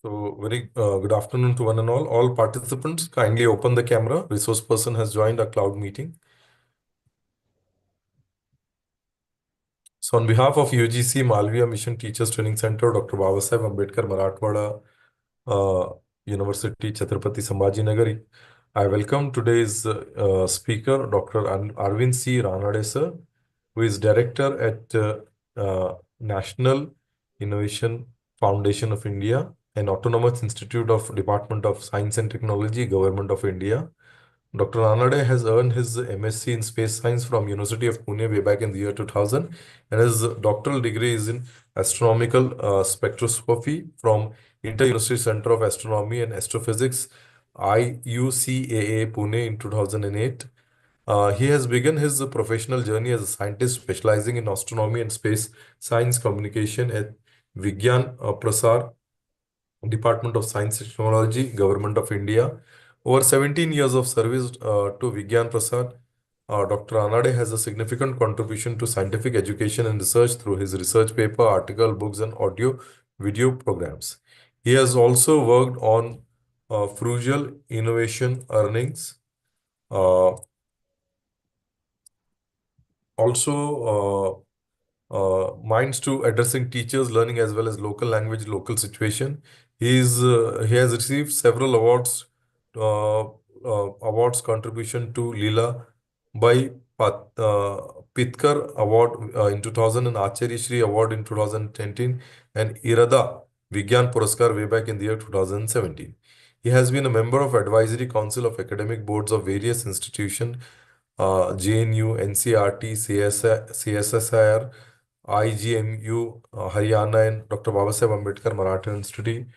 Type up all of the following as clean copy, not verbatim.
So, very good afternoon to one and all. All participants, kindly open the camera. Resource person has joined our cloud meeting. So, on behalf of UGC Malviya Mission Teachers Training Center, Dr. Babasaheb Ambedkar Marathwada University, Chhatrapati Sambhajinagar, I welcome today's speaker, Dr. Arvind C. Ranade, sir, who is director at National Innovation Foundation of India, an autonomous institute of Department of Science and Technology, Government of India. Dr. Ranade has earned his MSc in Space Science from University of Pune way back in the year 2000, and his doctoral degree is in Astronomical Spectroscopy from Inter-University Center of Astronomy and Astrophysics, IUCAA Pune in 2008. He has begun his professional journey as a scientist specializing in astronomy and space science communication at Vigyan Prasar Department of Science and Technology, Government of India. Over 17 years of service to Vigyan Prasad, Dr. Ranade has a significant contribution to scientific education and research through his research paper, article, books, and audio video programs. He has also worked on frugal innovation earnings. Also, minds to addressing teachers, learning as well as local language, local situation. He has received several awards, awards contribution to Leela by Pitkar Award in 2000 and Acharya Shri Award in 2010 and Irada Vigyan Puraskar way back in the year 2017. He has been a member of Advisory Council of Academic Boards of various institutions JNU, NCRT, CSSIR, IGMU, Haryana, and Dr. Babasaheb Ambedkar Maratha Institute,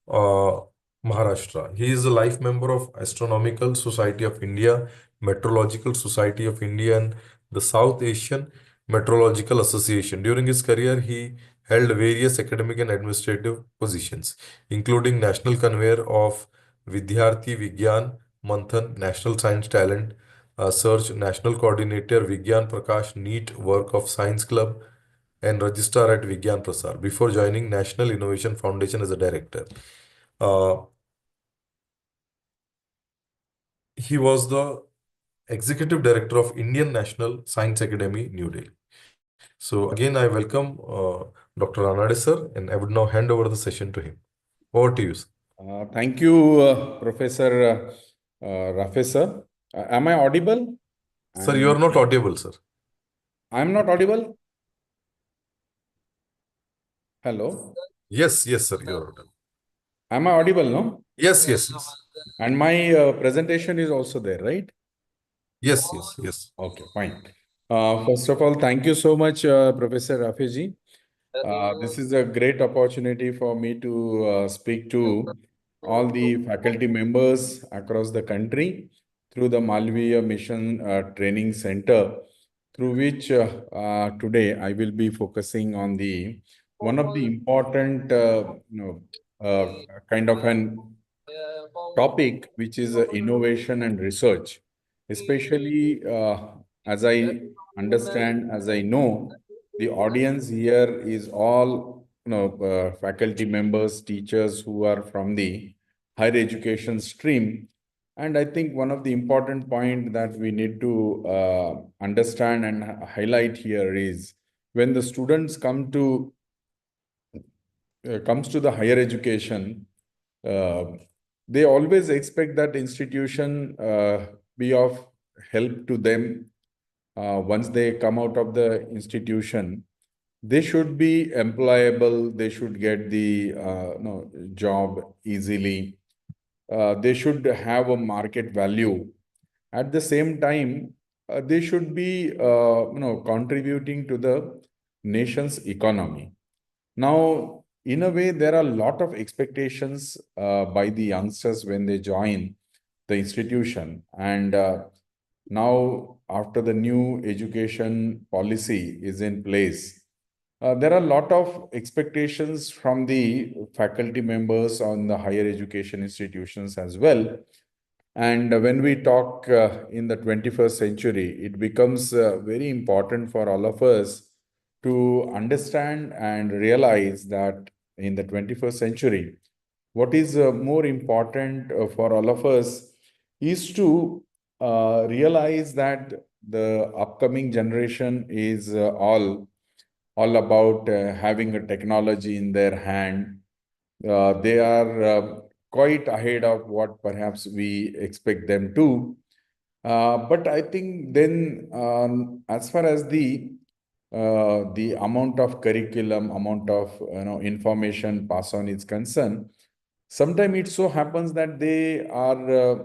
uh, Maharashtra. He is a life member of Astronomical Society of India, Meteorological Society of India, and the South Asian Meteorological Association. During his career, he held various academic and administrative positions, including National Convener of Vidyarthi Vigyan Manthan, National Science Talent Search, National Coordinator, Vigyan Prakash NEET Work of Science Club, and Registrar at Vigyan Prasar before joining National Innovation Foundation as a director. Uh, he was the Executive Director of Indian National Science Academy, New Delhi. So again, I welcome Dr. Ranade sir, and I would now hand over the session to him. Over to you, sir. Thank you, Professor Rafe sir. Am I audible? Sir, you are not audible, sir. I am not audible? Hello? Yes, yes, sir, you are audible. Am I audible, no? Yes, yes, yes. And my presentation is also there, right? Yes, yes, yes. Okay, fine. First of all, thank you so much, Professor Rafe ji. This is a great opportunity for me to speak to all the faculty members across the country through the Malviya Mission Training Center, through which today I will be focusing on the one of the important kind of an topic, which is innovation and research, especially as I understand, as I know, the audience here is all faculty members, teachers who are from the higher education stream. And I think one of the important point that we need to understand and highlight here is when the students comes to the higher education, they always expect that institution be of help to them. Once they come out of the institution, they should be employable. They should get the job easily. They should have a market value. At the same time, they should be contributing to the nation's economy. Now, in a way, there are a lot of expectations by the youngsters when they join the institution. And now, after the new education policy is in place, there are a lot of expectations from the faculty members on the higher education institutions as well. And when we talk in the 21st century, it becomes very important for all of us to understand and realize that in the 21st century, what is more important for all of us is to realize that the upcoming generation is all about having a technology in their hand. They are quite ahead of what perhaps we expect them to. But I think then, as far as the amount of curriculum, amount of information pass on is concerned, sometimes it so happens that they are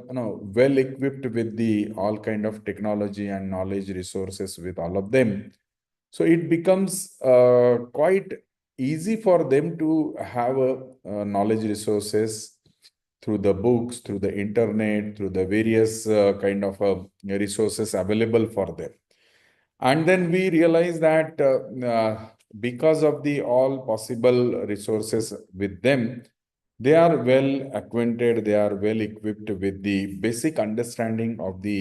well equipped with the all kind of technology and knowledge resources with all of them. So it becomes quite easy for them to have knowledge resources through the books, through the internet, through the various kind of resources available for them. And then we realize that because of the all possible resources with them, they are well acquainted, they are well equipped with the basic understanding of the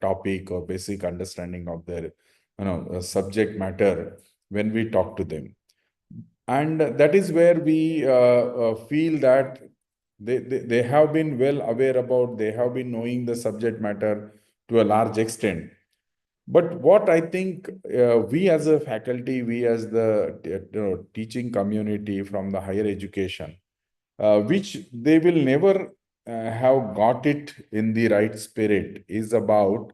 topic or basic understanding of their subject matter when we talk to them. And that is where we feel that they have been well aware about, they have been knowing the subject matter to a large extent. But what I think we as a faculty, we as the teaching community from the higher education, which they will never have got it in the right spirit, is about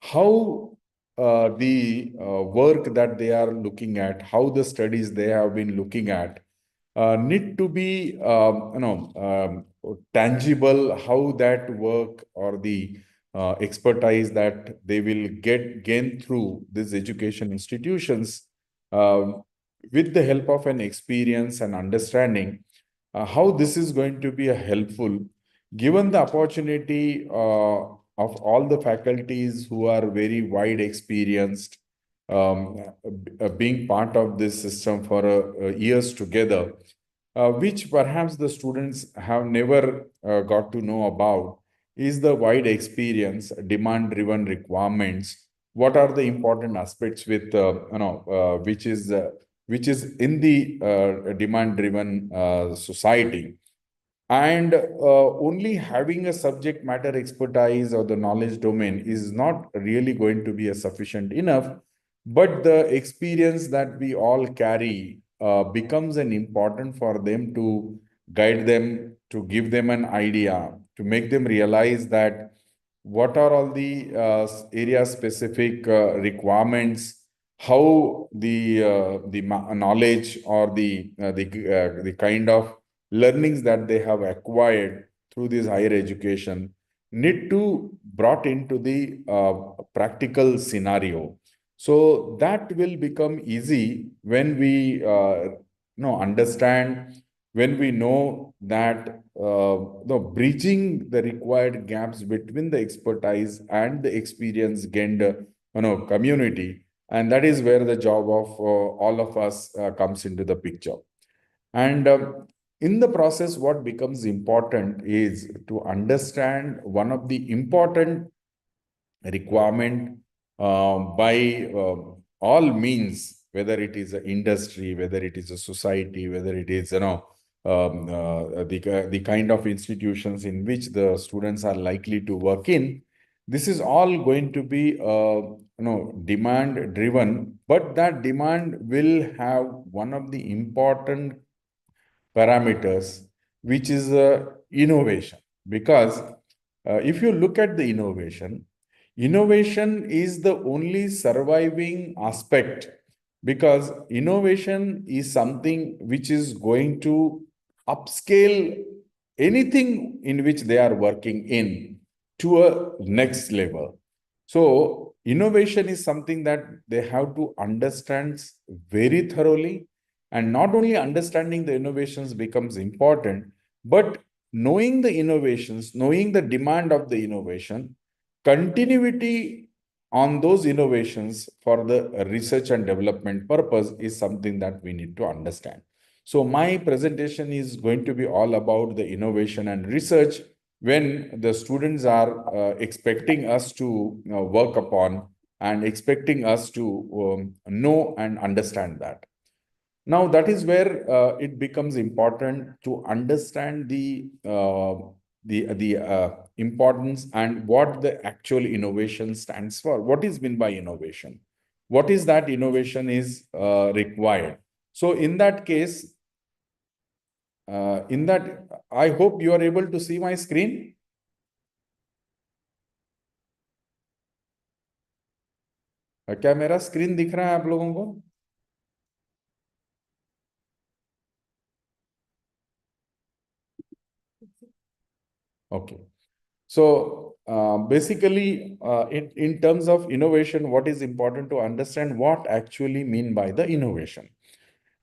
how the work that they are looking at, how the studies they have been looking at, need to be tangible, how that work or the expertise that they will gain through these education institutions, with the help of an experience and understanding, how this is going to be a helpful, given the opportunity of all the faculties who are very wide experienced, being part of this system for years together, which perhaps the students have never got to know about, is the wide experience, demand-driven requirements. What are the important aspects with which is in the demand-driven society? And only having a subject matter expertise or the knowledge domain is not really going to be a sufficient enough, but the experience that we all carry becomes an important for them to guide them, to give them an idea, to make them realize that what are all the area specific requirements, how the knowledge or the kind of learnings that they have acquired through this higher education need to brought into the practical scenario. So that will become easy when we understand, when we know that bridging the required gaps between the expertise and the experience gained community, and that is where the job of all of us comes into the picture. And in the process, what becomes important is to understand one of the important requirement by all means, whether it is an industry, whether it is a society, whether it is the kind of institutions in which the students are likely to work in. This is all going to be demand driven, but that demand will have one of the important parameters, which is innovation. Because if you look at the innovation, innovation is the only surviving aspect, because innovation is something which is going to upscale anything in which they are working in to a next level. So innovation is something that they have to understand very thoroughly, and not only understanding the innovations becomes important, but knowing the innovations, knowing the demand of the innovation, continuity on those innovations for the research and development purpose is something that we need to understand. So my presentation is going to be all about the innovation and research when the students are expecting us to work upon and expecting us to know and understand that. Now, that is where it becomes important to understand the importance and what the actual innovation stands for. What is meant by innovation? What is that innovation is required? So, in that case, I hope you are able to see my screen. क्या मेरा screen दिख रहा है आप लोगों को? Okay. So basically, in terms of innovation, what is important to understand what actually mean by the innovation.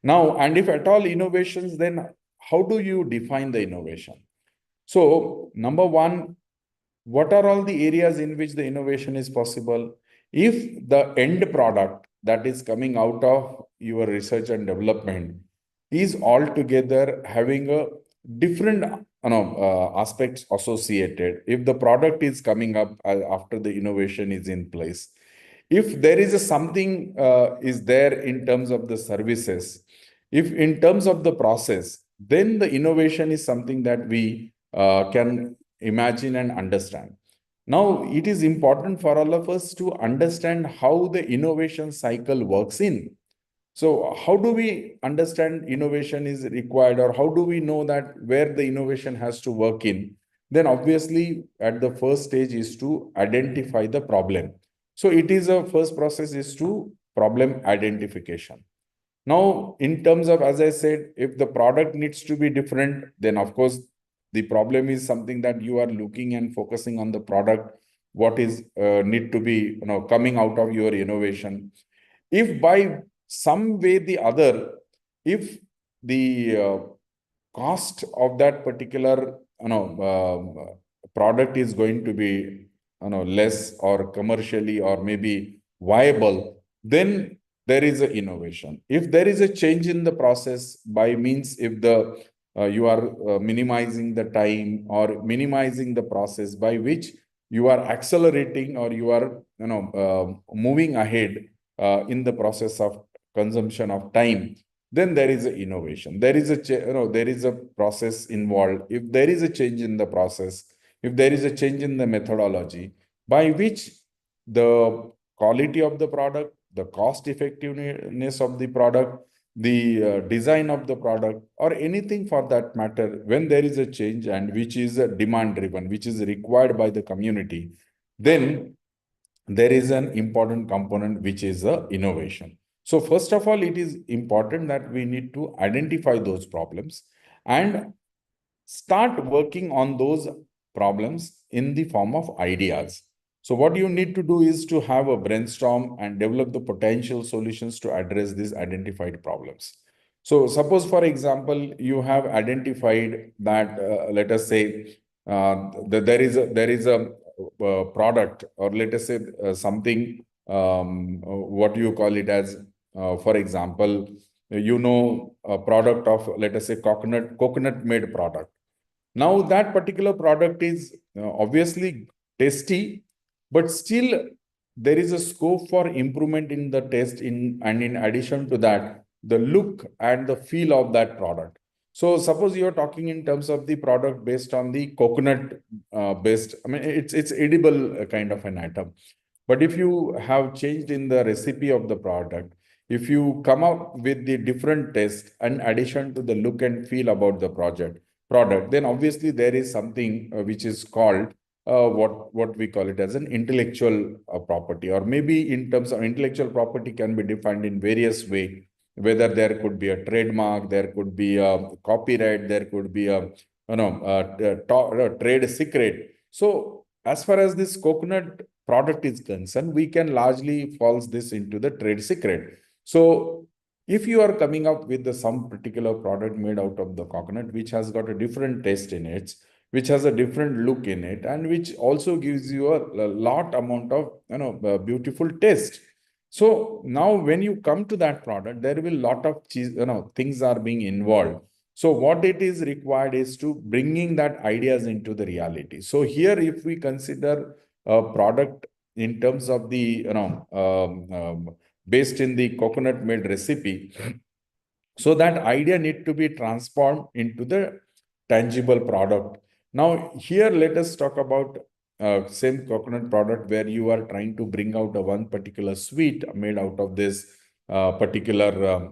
Now, and if at all innovations, then how do you define the innovation? So number one, what are all the areas in which the innovation is possible? If the end product that is coming out of your research and development is altogether having a different aspects associated, if the product is coming up after the innovation is in place, if there is a something is there in terms of the services, if in terms of the process, then the innovation is something that we can imagine and understand. Now, it is important for all of us to understand how the innovation cycle works in. So, how do we understand innovation is required, or how do we know that where the innovation has to work in? Then, obviously, at the first stage is to identify the problem. So, it is a first process is to problem identification. Now, in terms of, as I said, if the product needs to be different, then of course, the problem is something that you are looking and focusing on the product, what is need to be coming out of your innovation. If by some way the other, if the cost of that particular product is going to be less or commercially or maybe viable, then there is an innovation. If there is a change in the process by means, if the you are minimizing the time or minimizing the process by which you are accelerating or you are moving ahead in the process of consumption of time, then there is an innovation. There is a there is a process involved. If there is a change in the process, if there is a change in the methodology by which the quality of the product, the cost effectiveness of the product, the design of the product, or anything for that matter, when there is a change and which is demand driven, which is required by the community, then there is an important component which is the innovation. So first of all, it is important that we need to identify those problems and start working on those problems in the form of ideas. So what you need to do is to have a brainstorm and develop the potential solutions to address these identified problems. So suppose, for example, you have identified that, let us say, that there is a product, or let us say something, what you call it as, for example, a product of, let us say, coconut made product. Now that particular product is obviously tasty, but still there is a scope for improvement in the taste, and in addition to that, the look and the feel of that product. So suppose you are talking in terms of the product based on the coconut based, I mean, it's edible kind of an item. But if you have changed in the recipe of the product, if you come up with the different taste in addition to the look and feel about the product, then obviously there is something which is called what we call it as an intellectual property, or maybe in terms of intellectual property can be defined in various way, whether there could be a trademark, there could be a copyright, there could be a trade secret. So as far as this coconut product is concerned, we can largely falls this into the trade secret. So if you are coming up with some particular product made out of the coconut, which has got a different taste in it, which has a different look in it, and which also gives you a lot amount of beautiful taste. So now when you come to that product, there will lot of things are being involved. So what it is required is to bringing that ideas into the reality. So here, if we consider a product in terms of the based in the coconut made recipe, So that idea need to be transformed into the tangible product. Now, here let us talk about same coconut product where you are trying to bring out a one particular sweet made out of this particular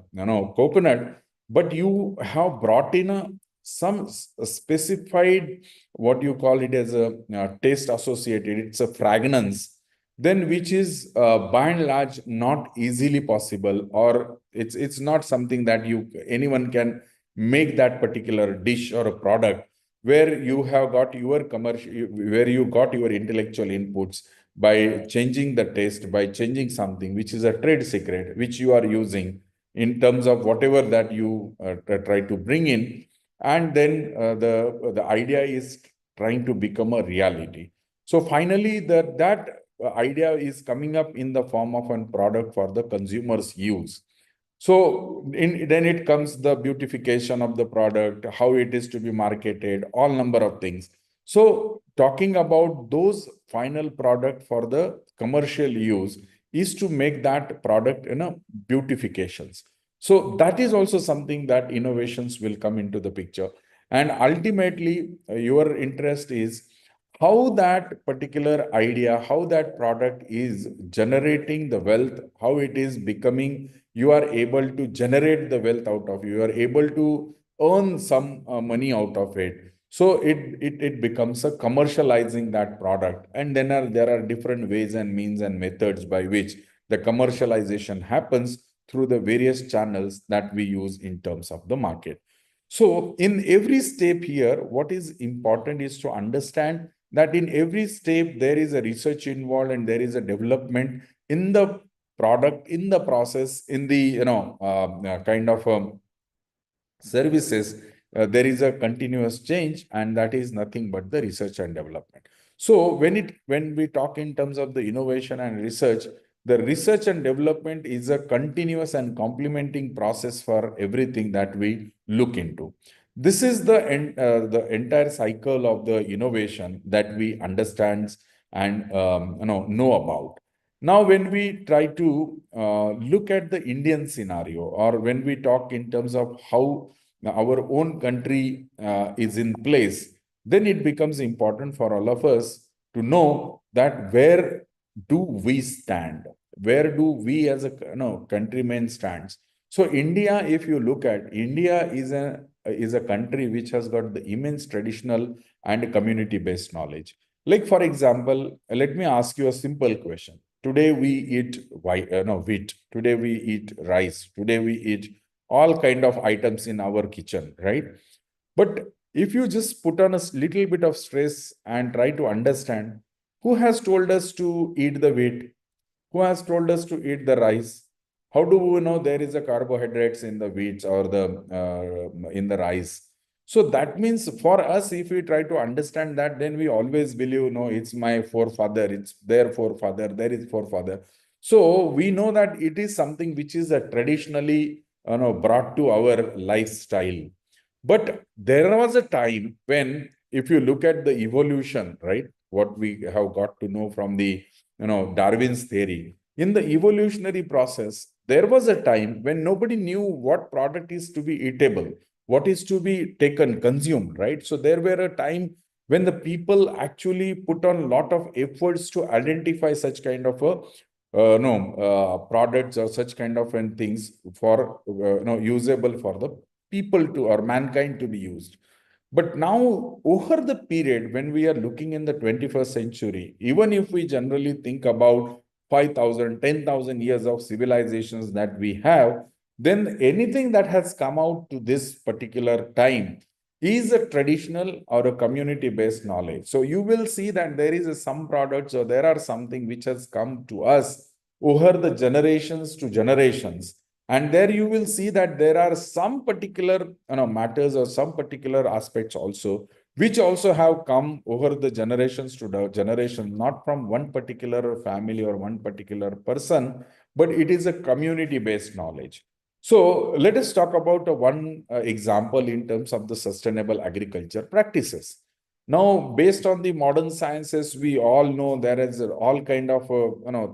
coconut, but you have brought in some specified what you call it as a taste associated. It's a fragrance then which is by and large not easily possible, or it's not something that you anyone can make that particular dish or a product where you have got your commercial, where you got your intellectual inputs by changing the taste, by changing something which is a trade secret which you are using in terms of whatever that you try to bring in, and then the idea is trying to become a reality. So finally that idea is coming up in the form of a product for the consumer's use. So then it comes the beautification of the product, how it is to be marketed, all number of things. So talking about those final product for the commercial use is to make that product beautifications. So that is also something that innovations will come into the picture. And ultimately, your interest is how that particular idea, how that product is generating the wealth, how it is becoming, you are able to generate the wealth out of, you are able to earn some money out of it. So it becomes a commercializing that product. And then there are different ways and means and methods by which the commercialization happens through the various channels that we use in terms of the market. So in every step here, what is important is to understand that in every step, there is a research involved and there is a development in the product, in the process, in the kind of services. There is a continuous change, and that is nothing but the research and development. So when we talk in terms of the innovation and research, the research and development is a continuous and complementing process for everything that we look into. This is the entire cycle of the innovation that we understand and know about. Now, when we try to look at the Indian scenario, or when we talk in terms of how our own country is in place, then it becomes important for all of us to know that where do we stand? Where do we as a countrymen stands? So India, if you look at India, is a country which has got the immense traditional and community-based knowledge. Like for example, let me ask you a simple question. Today we eat wheat. Today we eat rice. Today we eat all kind of items in our kitchen, right? But if you just put on a little bit of stress and try to understand who has told us to eat the wheat, who has told us to eat the rice, how do we know there is a carbohydrates in the wheats or the in the rice? So that means for us, if we try to understand that, then we always believe, no, it's my forefather, it's their forefather, there is forefather. So we know that it is something which is a traditionally brought to our lifestyle. But there was a time when, if you look at the evolution, right, what we have got to know from the Darwin's theory, in the evolutionary process, there was a time when nobody knew what product is to be eatable, what is to be taken, consumed, right? So there were a time when the people actually put on a lot of efforts to identify such kind of a products or such kind of things for usable for the people to or mankind to be used. But now, over the period when we are looking in the 21st century, even if we generally think about 5,000, 10,000 years of civilizations that we have, then anything that has come out to this particular time is a traditional or a community-based knowledge. So you will see that there is some products or there are something which has come to us over the generations to generations. And there you will see that there are some particular matters or some particular aspects also, which also have come over the generations to the generation, not from one particular family or one particular person, but it is a community-based knowledge. So let us talk about one example in terms of the sustainable agriculture practices. Now, based on the modern sciences, we all know there is all kind of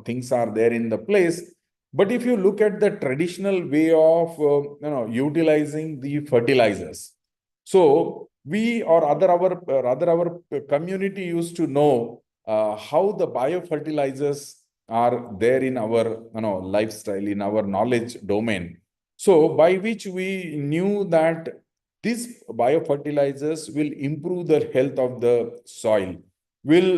things are there in the place. But if you look at the traditional way of utilizing the fertilizers, so we or other our rather our community used to know how the biofertilizers are there in our lifestyle, in our knowledge domain. So by which we knew that these biofertilizers will improve the health of the soil, will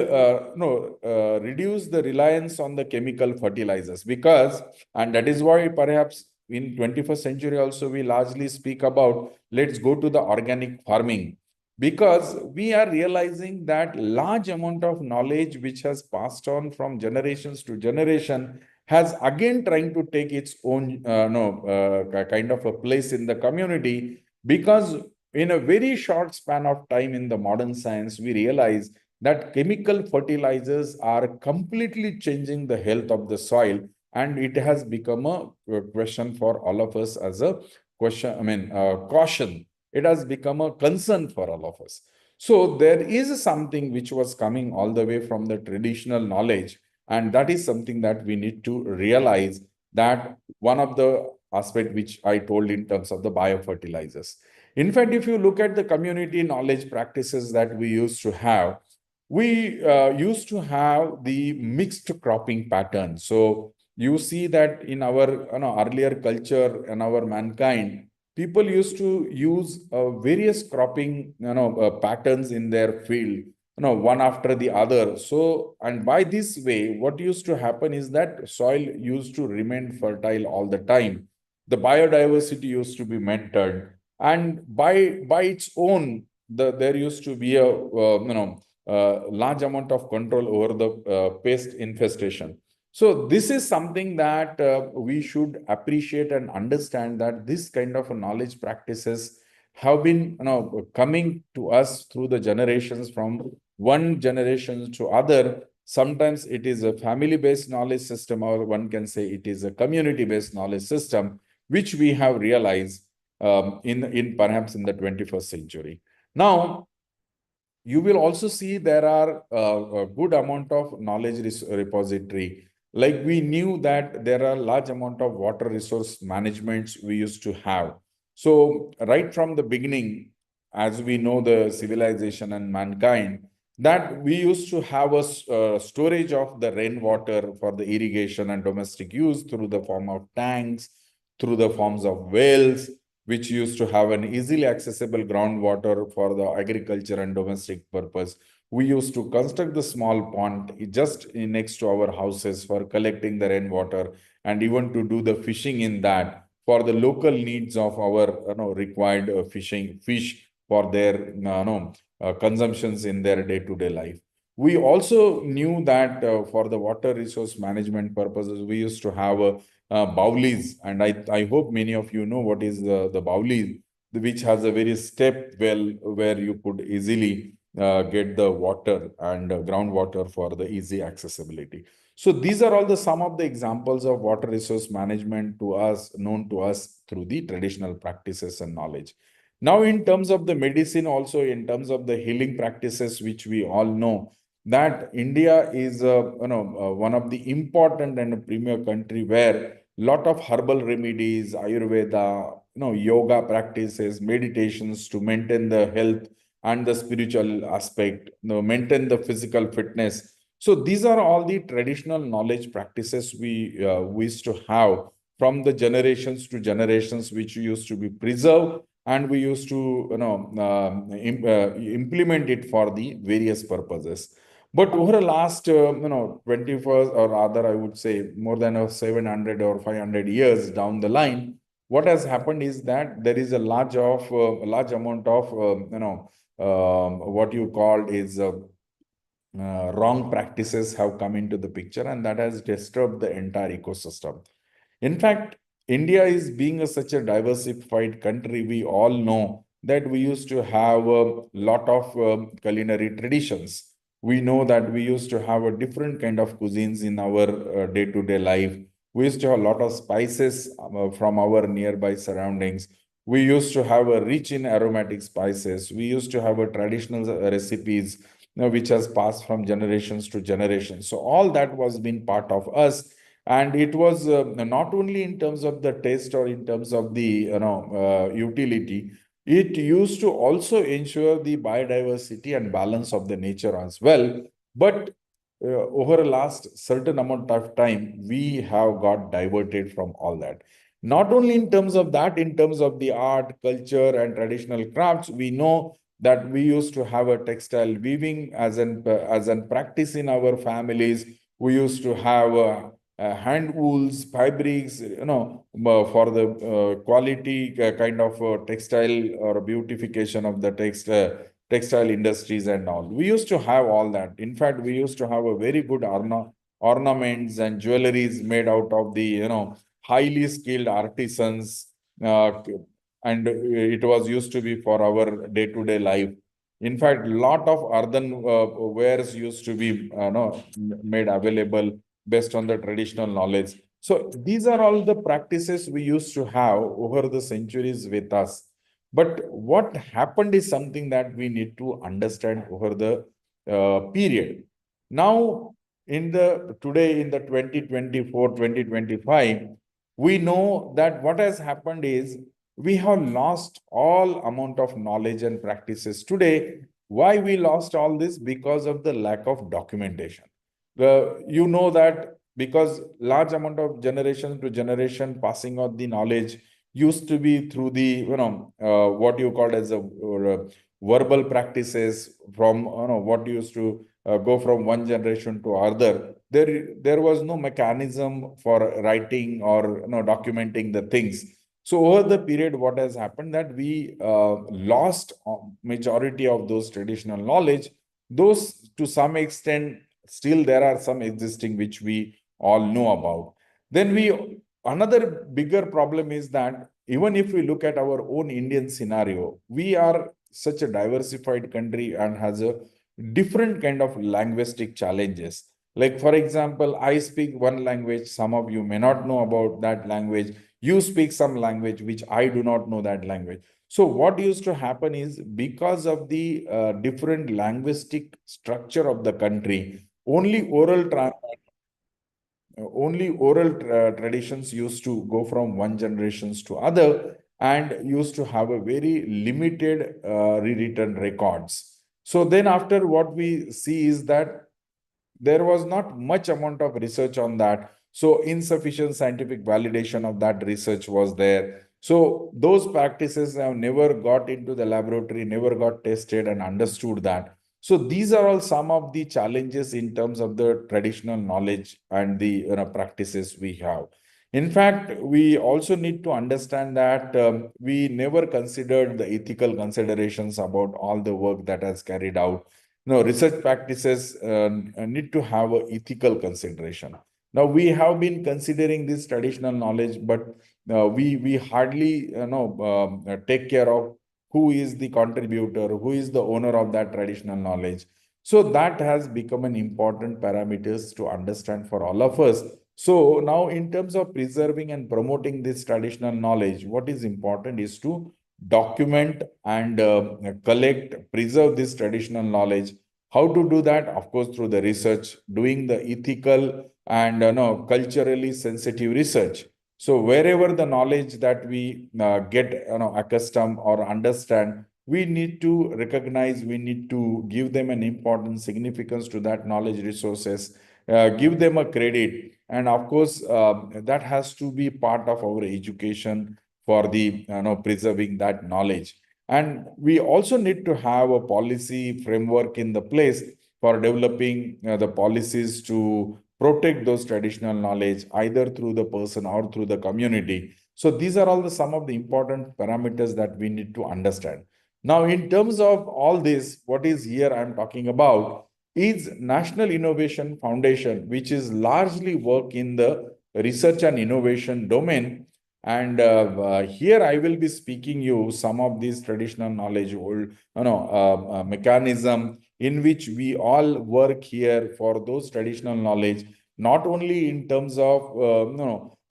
reduce the reliance on the chemical fertilizers, because, and that is why perhaps in 21st century also we largely speak about let's go to the organic farming, because we are realizing that large amount of knowledge which has passed on from generations to generation has again trying to take its own kind of a place in the community, because in a very short span of time in the modern science we realize that chemical fertilizers are completely changing the health of the soil, and it has become a question for all of us as a question, caution. It has become a concern for all of us. So there is something which was coming all the way from the traditional knowledge, and that is something that we need to realize, that one of the aspect which I told in terms of the biofertilizers. In fact, if you look at the community knowledge practices that we used to have, we used to have the mixed cropping pattern. So you see that in our earlier culture and our mankind, people used to use various cropping patterns in their field, one after the other. So, and by this way, what used to happen is that soil used to remain fertile all the time. The biodiversity used to be maintained, and by its own, there used to be a large amount of control over the pest infestation. So this is something that we should appreciate and understand, that this kind of knowledge practices have been coming to us through the generations, from one generation to other. Sometimes it is a family-based knowledge system, or one can say it is a community-based knowledge system, which we have realized in perhaps in the 21st century. Now, you will also see there are a good amount of knowledge repository. Like we knew that there are large amount of water resource managements we used to have. So right from the beginning, as we know the civilization and mankind, that we used to have a storage of the rainwater for the irrigation and domestic use through the form of tanks, through the forms of wells, which used to have an easily accessible groundwater for the agriculture and domestic purpose. We used to construct the small pond just next to our houses for collecting the rainwater, and even to do the fishing in that for the local needs of our required fish for their consumptions in their day-to-day life. We also knew that for the water resource management purposes, we used to have a Bowlies, and I hope many of you know what is the Bowlies, which has a very step well where you could easily get the water and groundwater for the easy accessibility. So these are all the some of the examples of water resource management to us, known to us through the traditional practices and knowledge. Now, in terms of the medicine, also in terms of the healing practices, which we all know, that India is one of the important and a premier country where lot of herbal remedies, Ayurveda, yoga practices, meditations to maintain the health and the spiritual aspect, maintain the physical fitness. So these are all the traditional knowledge practices we used to have from the generations to generations, which used to be preserved, and we used to implement it for the various purposes. But over the last, 21st, or rather, I would say more than 700 or 500 years down the line, what has happened is that there is a large amount of, what you called is wrong practices have come into the picture, and that has disturbed the entire ecosystem. In fact, India is being such a diversified country. We all know that we used to have a lot of culinary traditions. We know that we used to have a different kind of cuisines in our day-to-day life. We used to have a lot of spices from our nearby surroundings. We used to have a rich in aromatic spices. We used to have a traditional recipes, which has passed from generations to generations. So all that was been part of us. And it was not only in terms of the taste or in terms of the utility, it used to also ensure the biodiversity and balance of the nature as well. But over a last certain amount of time, we have got diverted from all that. Not only in terms of that, in terms of the art, culture, and traditional crafts, we know that we used to have a textile weaving as an practice in our families. We used to have hand wools, fabrics, for the quality kind of textile or beautification of the textile industries and all. We used to have all that. In fact, we used to have a very good ornaments and jewelries made out of the, highly skilled artisans, and it was used to be for our day-to-day life. In fact, lot of earthen wares used to be made available based on the traditional knowledge. So these are all the practices we used to have over the centuries with us. But what happened is something that we need to understand over the period. Now, in the today in the 2024, 2025, we know that what has happened is we have lost all amount of knowledge and practices today. Why we lost all this? Because of the lack of documentation. You know that because large amount of generation to generation passing on the knowledge used to be through the what you called as a verbal practices from what used to go from one generation to other. There was no mechanism for writing or documenting the things. So over the period, what has happened that we lost majority of those traditional knowledge. Those to some extent still there are some existing which we all know about. Then we another bigger problem is that even if we look at our own Indian scenario, we are such a diversified country and has a different kind of linguistic challenges. Like for example, I speak one language, some of you may not know about that language. You speak some language which I do not know that language. So what used to happen is because of the different linguistic structure of the country, only oral traditions used to go from one generations to other and used to have a very limited rewritten records. So then after what we see is that there was not much amount of research on that. So insufficient scientific validation of that research was there. So those practices have never got into the laboratory, never got tested and understood that. So these are all some of the challenges in terms of the traditional knowledge and the practices we have. In fact, we also need to understand that we never considered the ethical considerations about all the work that has carried out. No, research practices need to have a ethical consideration. Now, we have been considering this traditional knowledge, but we hardly take care of who is the contributor, who is the owner of that traditional knowledge. So that has become an important parameters to understand for all of us. So now, in terms of preserving and promoting this traditional knowledge, what is important is to document and collect, preserve this traditional knowledge. How to do that? Of course, through the research, doing the ethical and no, culturally sensitive research. So wherever the knowledge that we get accustomed or understand, we need to recognize, we need to give them an important significance to that knowledge resources, give them a credit. And of course, that has to be part of our education for the preserving that knowledge. And we also need to have a policy framework in the place for developing the policies to protect those traditional knowledge either through the person or through the community. So these are all some of the important parameters that we need to understand. Now, in terms of all this, what is here I'm talking about is National Innovation Foundation, which is largely work in the research and innovation domain. And here I will be speaking you some of these traditional knowledge, old, mechanism in which we all work here for those traditional knowledge, not only in terms of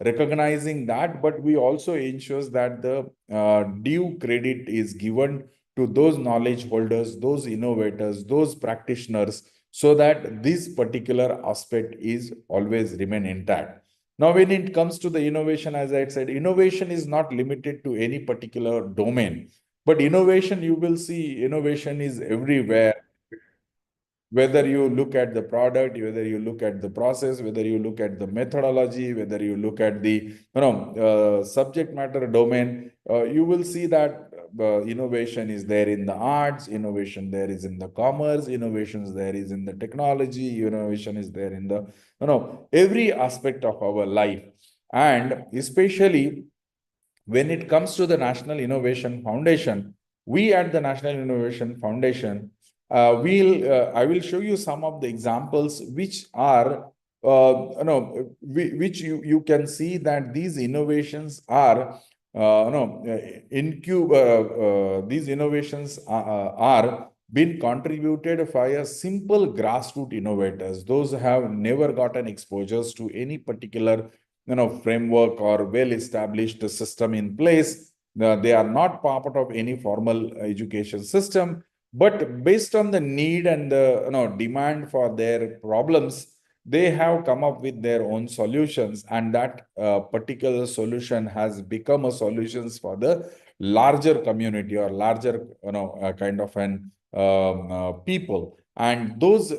recognizing that, but we also ensures that the due credit is given to those knowledge holders, those innovators, those practitioners, so that this particular aspect is always remain intact. Now, when it comes to the innovation, as I said, innovation is not limited to any particular domain, but innovation, you will see innovation is everywhere. Whether you look at the product, whether you look at the process, whether you look at the methodology, whether you look at the subject matter domain, you will see that innovation is there in the arts, innovation there is in the commerce, innovations there is in the technology, innovation is there in the every aspect of our life. And especially when it comes to the National Innovation Foundation, we at the National Innovation Foundation, I will show you some of the examples which are, which you can see that these innovations are, these innovations are been contributed by a simple grassroots innovators. Those have never gotten exposures to any particular framework or well-established system in place. They are not part of any formal education system, but based on the need and the demand for their problems, they have come up with their own solutions, and that particular solution has become a solutions for the larger community or larger kind of an people. And those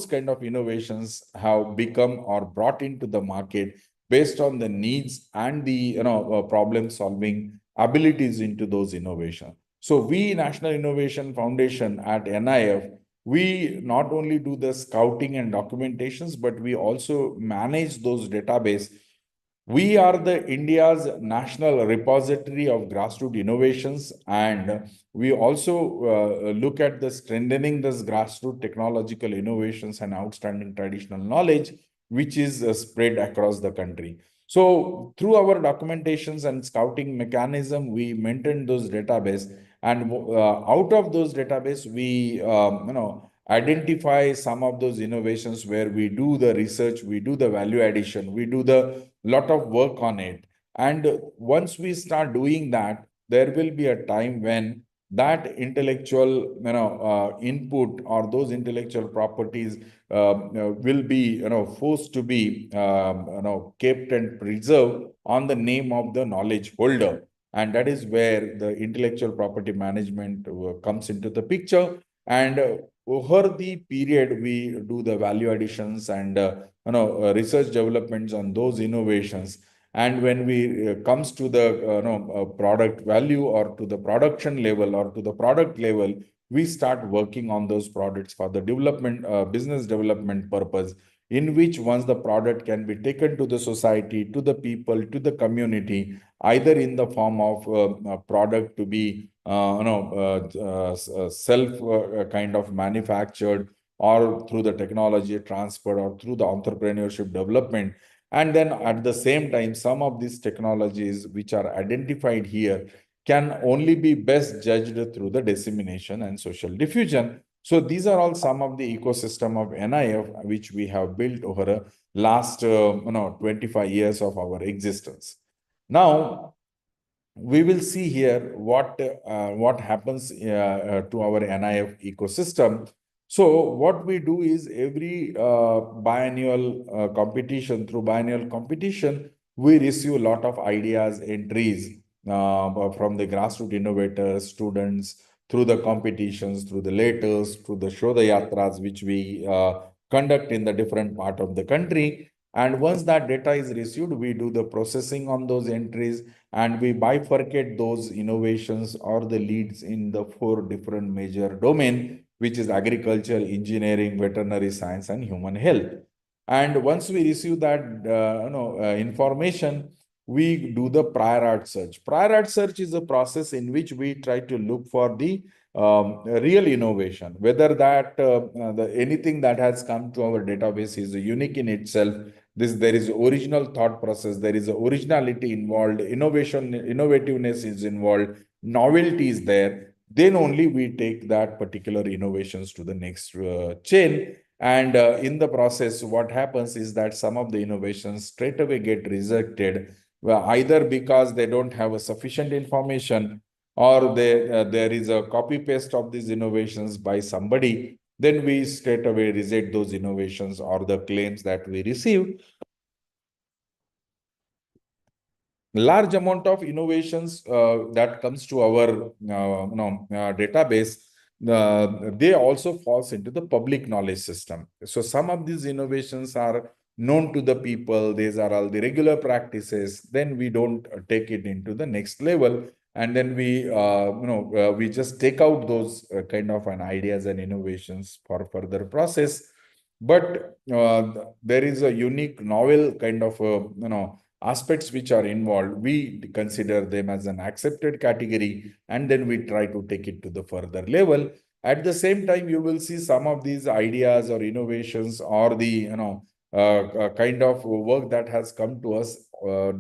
kind of innovations have become or brought into the market based on the needs and the problem solving abilities into those innovation. So we National Innovation Foundation at NIF, we not only do the scouting and documentations, but we also manage those database. We are the India's national repository of grassroots innovations, and we also look at the strengthening this grassroots technological innovations and outstanding traditional knowledge, which is spread across the country. So through our documentations and scouting mechanism, we maintain those database, and out of those database, we identify some of those innovations where we do the research, we do the value addition, we do the lot of work on it. And once we start doing that, there will be a time when that intellectual input or those intellectual properties will be forced to be kept and preserved on the name of the knowledge holder. And that is where the intellectual property management comes into the picture. And over the period, we do the value additions and research developments on those innovations. And when we comes to the product value or to the production level or to the product level, we start working on those products for the development, business development purpose, in which once the product can be taken to the society, to the people, to the community, either in the form of a product to be self kind of manufactured, or through the technology transfer, or through the entrepreneurship development. And then at the same time, some of these technologies which are identified here can only be best judged through the dissemination and social diffusion. So these are all some of the ecosystem of NIF which we have built over a last 25 years of our existence. Now, we will see here what happens to our NIF ecosystem. So what we do is every biennial competition, through biennial competition, we receive a lot of ideas, entries from the grassroots innovators, students, through the competitions, through the letters, through the Shodha Yatras, which we conduct in the different part of the country. And once that data is received, we do the processing on those entries, and we bifurcate those innovations or the leads in the 4 different major domain, which is agriculture, engineering, veterinary science, and human health. And once we receive that information, we do the prior art search. Prior art search is a process in which we try to look for the real innovation, whether that anything that has come to our database is unique in itself. There is original thought process, there is originality involved, innovativeness is involved, novelty is there. Then only we take that particular innovations to the next chain. And in the process, what happens is that some of the innovations straight away get rejected, either because they don't have a sufficient information, or there is a copy paste of these innovations by somebody. Then we straight away reject those innovations or the claims that we received. large amount of innovations that comes to our database, they also falls into the public knowledge system. So some of these innovations are known to the people. These are all the regular practices. Then we don't take it into the next level, and then we just take out those kind of an ideas and innovations for further process. But there is a unique, novel kind of aspects which are involved. We consider them as an accepted category, and then we try to take it to the further level. At the same time, you will see some of these ideas or innovations or the kind of work that has come to us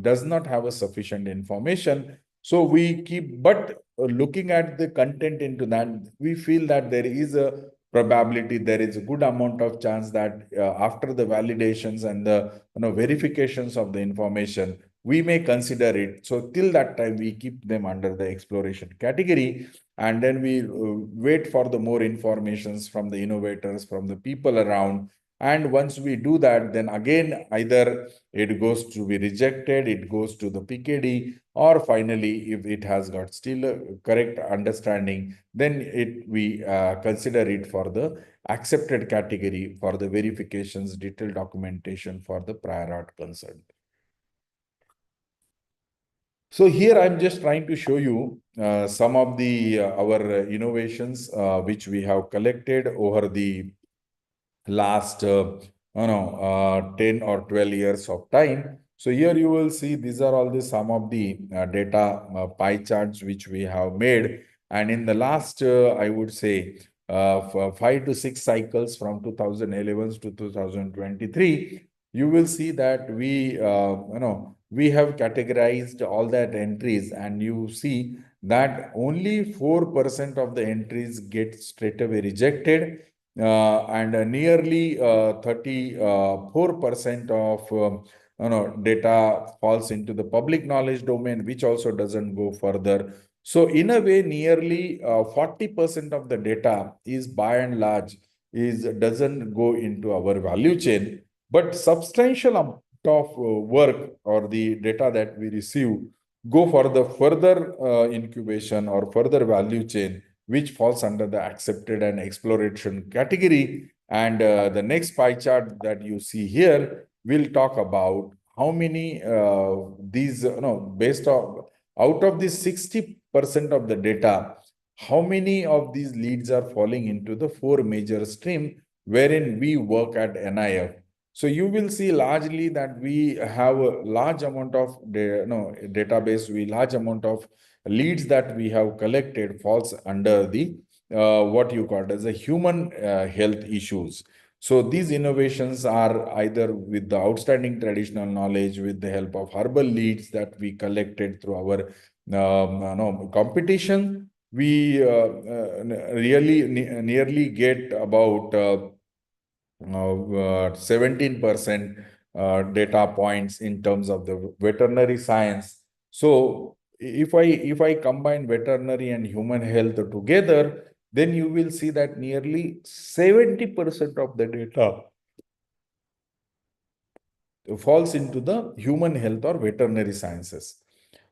does not have a sufficient information. So we keep, but looking at the content into that, we feel that there is a probability, there is a good amount of chance that after the validations and the verifications of the information, we may consider it. So till that time, we keep them under the exploration category, and then we wait for the more informations from the innovators, from the people around. And once we do that, then again, either it goes to be rejected, it goes to the PKD, or finally, if it has got still a correct understanding, then we consider it for the accepted category for the verifications, detailed documentation for the prior art concerned. So here I'm just trying to show you some of the our innovations which we have collected over the last 10 or 12 years of time. So here you will see these are all the some of the data pie charts which we have made. And in the last, I would say, for 5 to 6 cycles from 2011 to 2023, you will see that we have categorized all that entries, and you see that only 4% of the entries get straight away rejected, and nearly 34% of data falls into the public knowledge domain, which also doesn't go further. So in a way, nearly 40% of the data is by and large doesn't go into our value chain, but substantial amount of work or the data that we receive go for the further incubation or further value chain, which falls under the accepted and exploration category. And the next pie chart that you see here will talk about how many these, based on out of this 60% of the data, how many of these leads are falling into the four major stream wherein we work at NIF. So you will see largely that we have a large amount of database, large amount of leads that we have collected falls under the what you call as a human health issues. So these innovations are either with the outstanding traditional knowledge, with the help of herbal leads that we collected through our competition. We really nearly get about 17% data points in terms of the veterinary science. So if I combine veterinary and human health together, then you will see that nearly 70% of the data falls into the human health or veterinary sciences.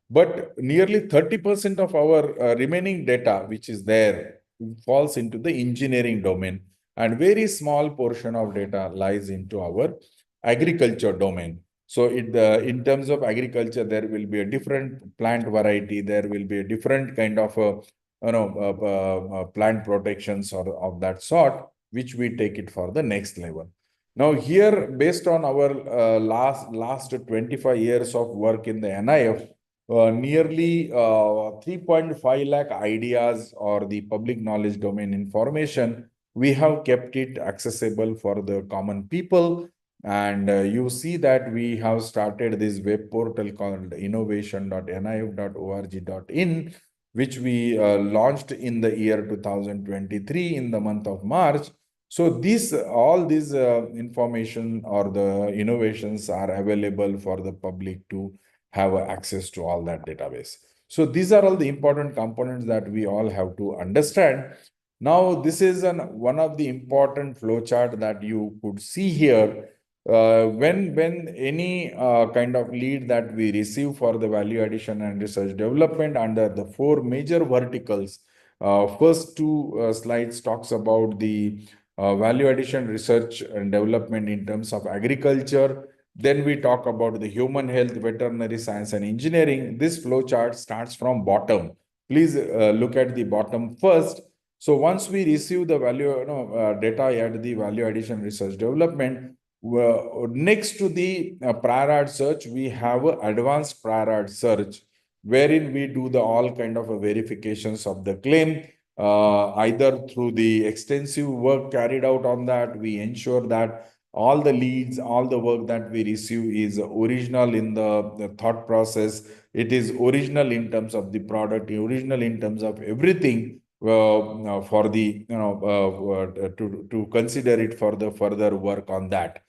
But nearly 30% of our remaining data, which is there, falls into the engineering domain, and very small portion of data lies into our agriculture domain. So in terms of agriculture, there will be a different plant variety, there will be a different kind of plant protections or of that sort, which we take it for the next level. Now here, based on our last 25 years of work in the NIF, nearly 3.5 lakh ideas or the public knowledge domain information, we have kept it accessible for the common people. And you see that we have started this web portal called innovation.nif.org.in, which we launched in the year 2023 in the month of March. So all these information or the innovations are available for the public to have access to all that database. So these are all the important components that we all have to understand. Now, this is one of the important flowchart that you could see here. when any kind of lead that we receive for the value addition and research development under the four major verticals, first two slides talks about the value addition research and development in terms of agriculture. Then we talk about the human health, veterinary science, and engineering. This flow chart starts from bottom. Please look at the bottom first. So once we receive the value, data at the value addition research development, next to the prior art search, we have a advanced prior art search, wherein we do the all kind of verifications of the claim, either through the extensive work carried out on that. We ensure that all the leads, all the work that we receive is original in the thought process. It is original in terms of the product, original in terms of everything, for the, to consider it for the further work on that.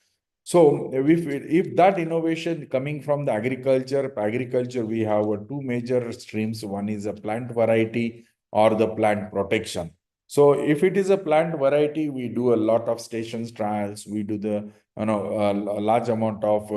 So if that innovation coming from the agriculture, we have two major streams. One is a plant variety or the plant protection. So if it is a plant variety, we do a lot of stations trials. We do the, a large amount of,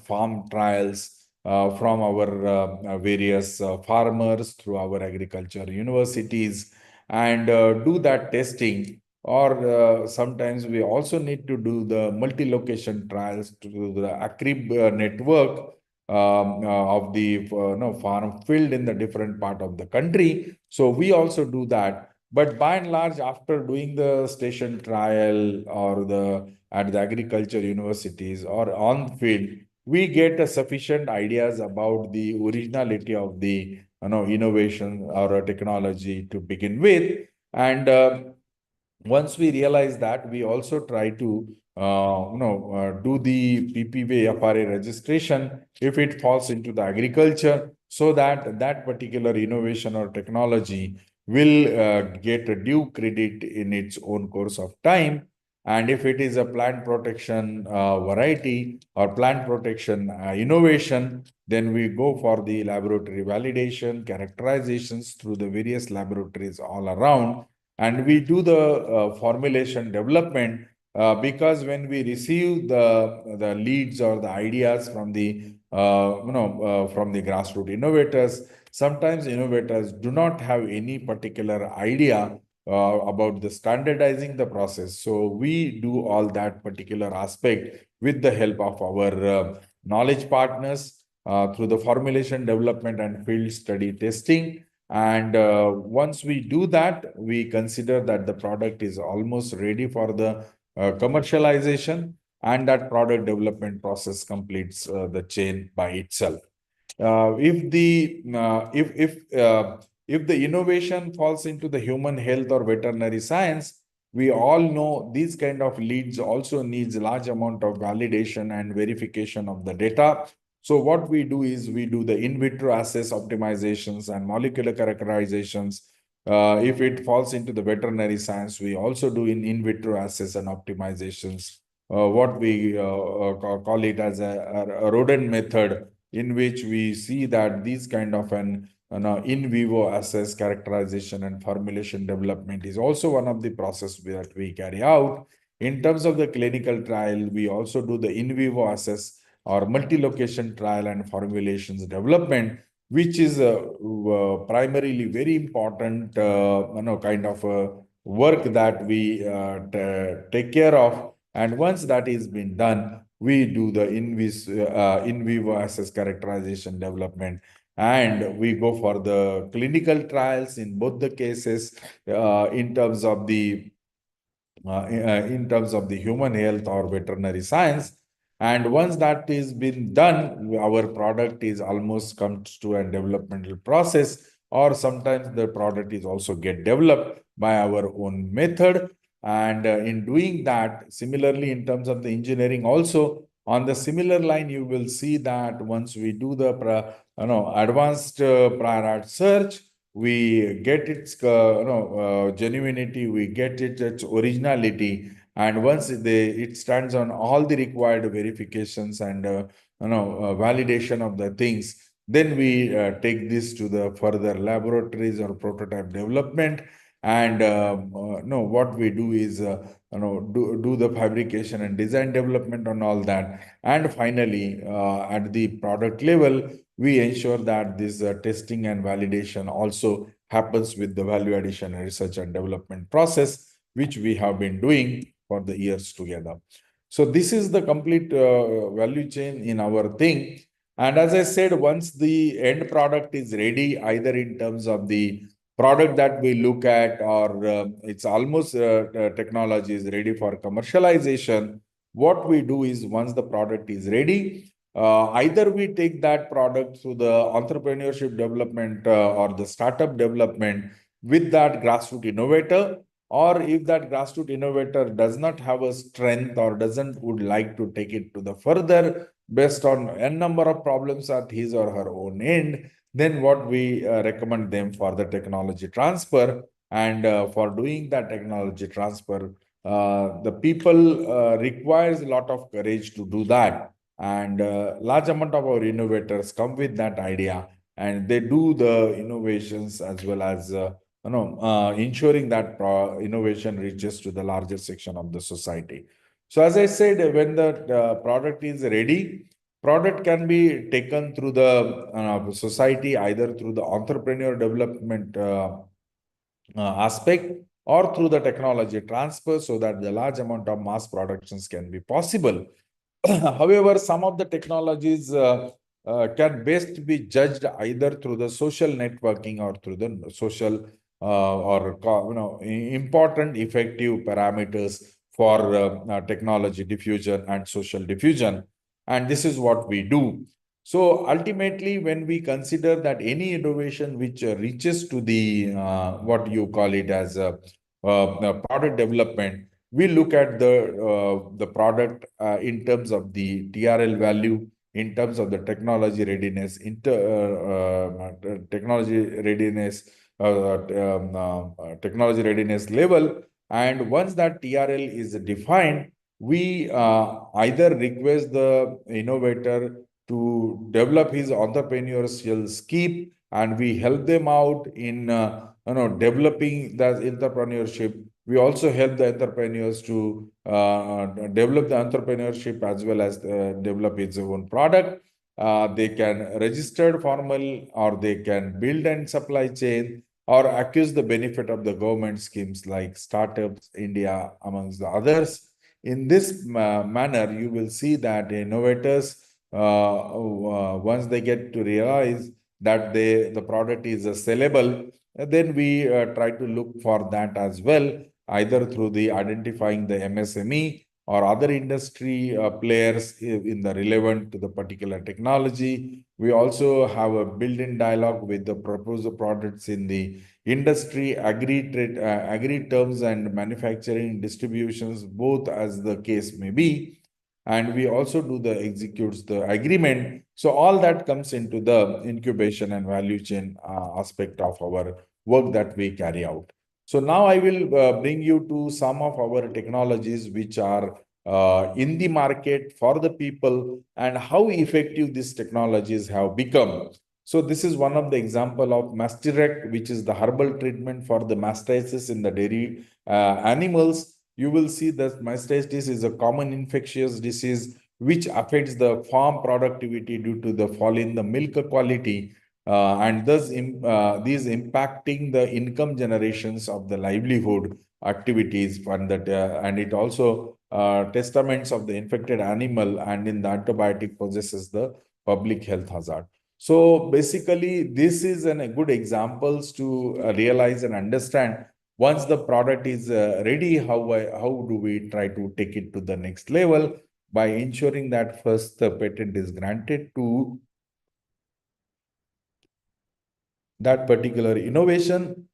farm trials from our various farmers through our agriculture universities, and do that testing. Or sometimes we also need to do the multi-location trials to do the ACRIB network of the farm field in the different part of the country. So we also do that. But by and large, after doing the station trial or at the agriculture universities or on field, we get a sufficient ideas about the originality of the innovation or a technology to begin with. And once we realize that, we also try to do the PPV FRA registration if it falls into the agriculture, so that that particular innovation or technology will get a due credit in its own course of time. And if it is a plant protection variety or plant protection innovation, then we go for the laboratory validation, characterizations through the various laboratories all around, and we do the formulation development, because when we receive the leads or the ideas from the from the grassroots innovators, sometimes innovators do not have any particular idea about the standardizing the process. So we do all that particular aspect with the help of our knowledge partners through the formulation development and field study testing. And once we do that, we consider that the product is almost ready for the commercialization, and that product development process completes the chain by itself. If the innovation falls into the human health or veterinary science, we all know these kind of leads also needs large amount of validation and verification of the data. So what we do is we do the in vitro assays optimizations and molecular characterizations. If it falls into the veterinary science, we also do in vitro assays and optimizations. What we call it as a rodent method, in which we see that these kind of an in vivo assays characterization and formulation development is also one of the process that we carry out. In terms of the clinical trial, we also do the in vivo assess or multi-location trial and formulations development, which is primarily very important kind of work that we take care of. And once that is been done, we do the in vivo assess characterization development, and we go for the clinical trials in both the cases, in terms of the human health or veterinary science. And once that is been done, our product is almost comes to a developmental process, or sometimes the product is also get developed by our own method. And in doing that, similarly, in terms of the engineering also, on the similar line, you will see that once we do the advanced prior art search, we get its genuinity, we get its originality, and once it stands on all the required verifications and validation of the things, then we take this to the further laboratories or prototype development. And no, what we do is do the fabrication and design development and all that. And finally, at the product level, we ensure that this testing and validation also happens with the value addition and research and development process, which we have been doing for the years together. So this is the complete value chain in our thing. And as I said, once the end product is ready, either in terms of the product that we look at, or it's almost technology is ready for commercialization, what we do is once the product is ready, either we take that product through the entrepreneurship development or the startup development with that grassroots innovator, or if that grassroots innovator does not have a strength or doesn't would like to take it to the further based on n number of problems at his or her own end, then what we recommend them for the technology transfer. And for doing that technology transfer, the people requires a lot of courage to do that. And large amount of our innovators come with that idea, and they do the innovations as well as ensuring that innovation reaches to the larger section of the society. So as I said, when the product is ready, product can be taken through the society, either through the entrepreneur development aspect or through the technology transfer, so that the large amount of mass productions can be possible. However, some of the technologies can best be judged either through the social networking or through the social important effective parameters for technology diffusion and social diffusion. And this is what we do. So ultimately, when we consider that any innovation which reaches to the what you call it as product development, we look at the product in terms of the TRL value, in terms of the technology readiness, technology readiness level. And once that TRL is defined, we either request the innovator to develop his entrepreneurial skill, and we help them out in developing the entrepreneurship. We also help the entrepreneurs to develop the entrepreneurship as well as develop its own product. They can register formal, or they can build and supply chain, or accuse the benefit of the government schemes like Startups India, amongst the others. In this manner, you will see that innovators, once they get to realize that the product is sellable, then we try to look for that as well, either through the identifying the MSME or other industry players in the relevant to the particular technology. We also have a built-in dialogue with the proposed products in the industry, agri terms and manufacturing distributions, both as the case may be. And we also do the executes the agreement. So all that comes into the incubation and value chain aspect of our work that we carry out. So now I will bring you to some of our technologies which are in the market for the people, and how effective these technologies have become. So this is one of the example of Mastirect, which is the herbal treatment for the mastitis in the dairy animals. You will see that mastitis is a common infectious disease which affects the farm productivity due to the fall in the milk quality, and thus these impacting the income generations of the livelihood activities, and it also testaments of the infected animal, and in the antibiotic possesses the public health hazard. So basically, this is a good examples to realize and understand once the product is ready, how do we try to take it to the next level by ensuring that first the patent is granted to that particular innovation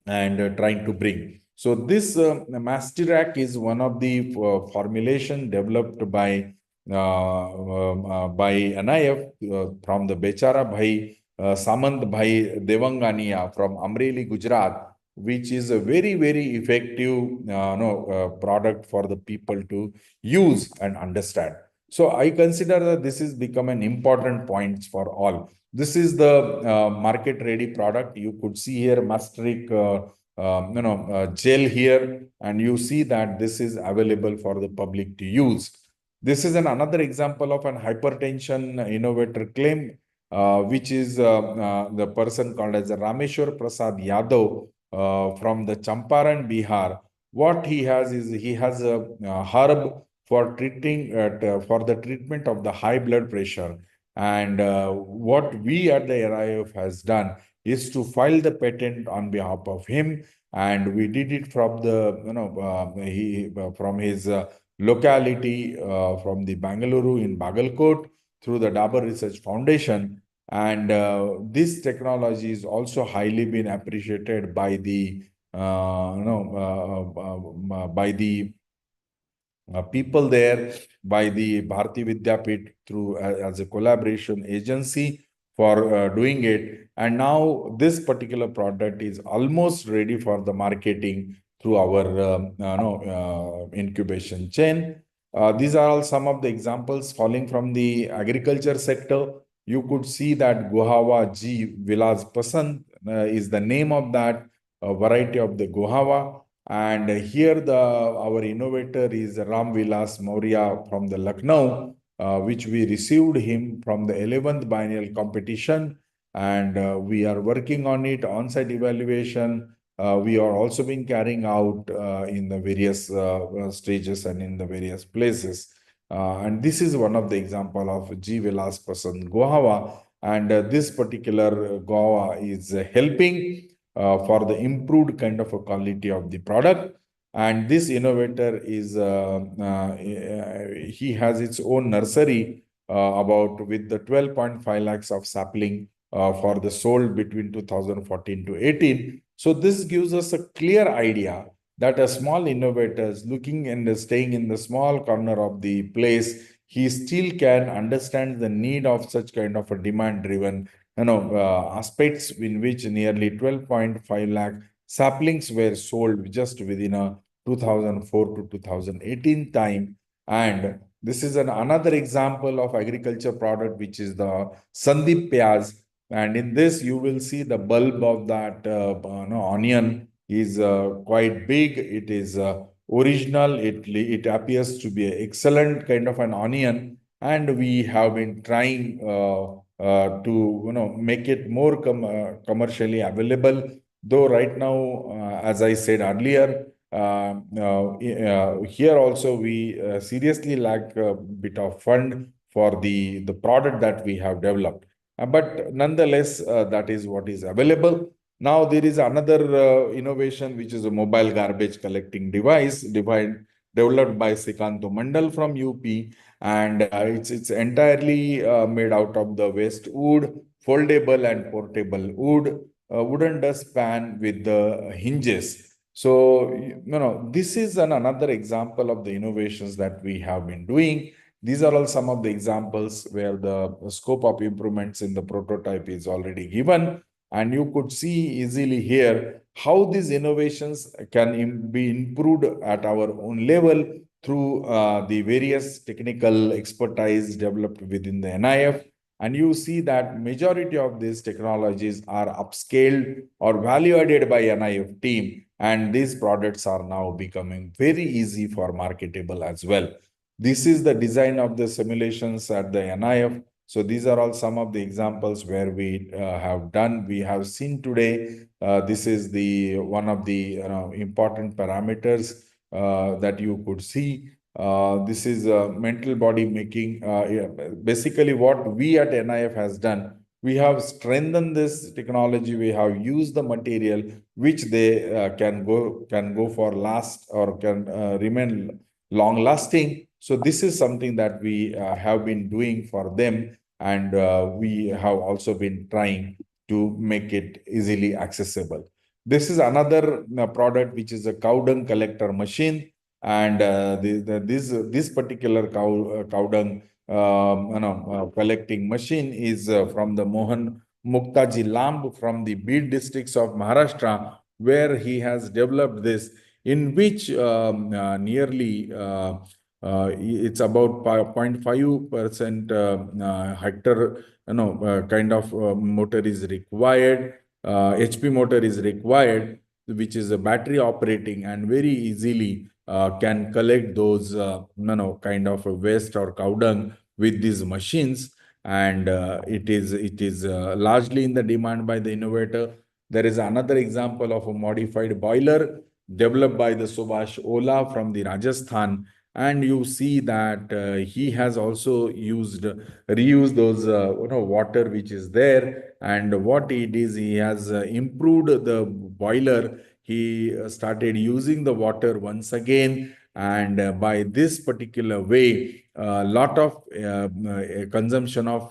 and trying to bring. So this Mastirac is one of the formulation developed by NIF from the Bechara Bhai Samant Bhai Devangania from Amreli, Gujarat, which is a very, very effective product for the people to use and understand. So I consider that this has become an important point for all. This is the market ready product. You could see here Masteric gel here, and you see that this is available for the public to use. This is another example of an hypertension innovator claim, which is the person called as Rameshwar Prasad Yadav from the Champaran, Bihar. What he has is he has a herb for treating for the treatment of the high blood pressure. And what we at the NIF has done is to file the patent on behalf of him, and we did it from the from his locality from the Bangalore in Bagalkot through the Dabur Research Foundation. And this technology is also highly been appreciated by the by the people there, by the Bharati Vidyapit through as a collaboration agency for doing it. And now this particular product is almost ready for the marketing through our incubation chain. These are all some of the examples falling from the agriculture sector. You could see that Guhava G Vilas Pasand is the name of that variety of the Guhava. And here our innovator is Ram Vilas Maurya from the Lucknow, which we received him from the 11th biennial competition. And we are working on it, on-site evaluation. We are also been carrying out in the various stages and in the various places. And this is one of the example of G. Vilas Pasand Guava. And this particular Guava is helping for the improved kind of a quality of the product. And this innovator is he has its own nursery about with the 12.5 lakhs of sapling for the sold between 2014 to 18. So this gives us a clear idea that a small innovator is looking and staying in the small corner of the place, he still can understand the need of such kind of a demand driven aspects, in which nearly 12.5 lakh saplings were sold just within a 2004 to 2018 time. And this is another example of agriculture product, which is the Sandeep Pyaz. And in this, you will see the bulb of that onion is quite big. It is original. It appears to be an excellent kind of an onion. And we have been trying to make it more commercially available. Though right now, as I said earlier, here also we seriously lack a bit of fund for the product that we have developed. But nonetheless, that is what is available. Now there is another innovation, which is a mobile garbage collecting device developed by Sikanto Mandal from UP. And it's entirely made out of the waste wood, foldable and portable wood, wooden dustpan with the hinges. So, this is another example of the innovations that we have been doing. These are all some of the examples where the scope of improvements in the prototype is already given. And you could see easily here how these innovations can be improved at our own level through the various technical expertise developed within the NIF. And you see that majority of these technologies are upscaled or value added by NIF team. And these products are now becoming very easy for marketable as well. This is the design of the simulations at the NIF. So these are all some of the examples where we have done. We have seen today, this is the one of the important parameters that you could see. This is mental body making. Basically, what we at NIF has done, we have strengthened this technology. We have used the material which they can go for last or can remain long lasting. So this is something that we have been doing for them, and we have also been trying to make it easily accessible. This is another product, which is a cow dung collector machine. And this particular cow dung collecting machine is from the Mohan Muktaji Lamb from the Beed districts of Maharashtra, where he has developed this, in which nearly it's about 0.5% hectare, kind of motor is required, HP motor is required. which is a battery operating and very easily can collect those kind of a waste or cow dung with these machines. And it is largely in the demand by the innovator. There is another example of a modified boiler developed by the Subhash Ola from the Rajasthan, and you see that he has also reused those water which is there. And what he did is he has improved the boiler. He started using the water once again, and by this particular way, a lot of consumption of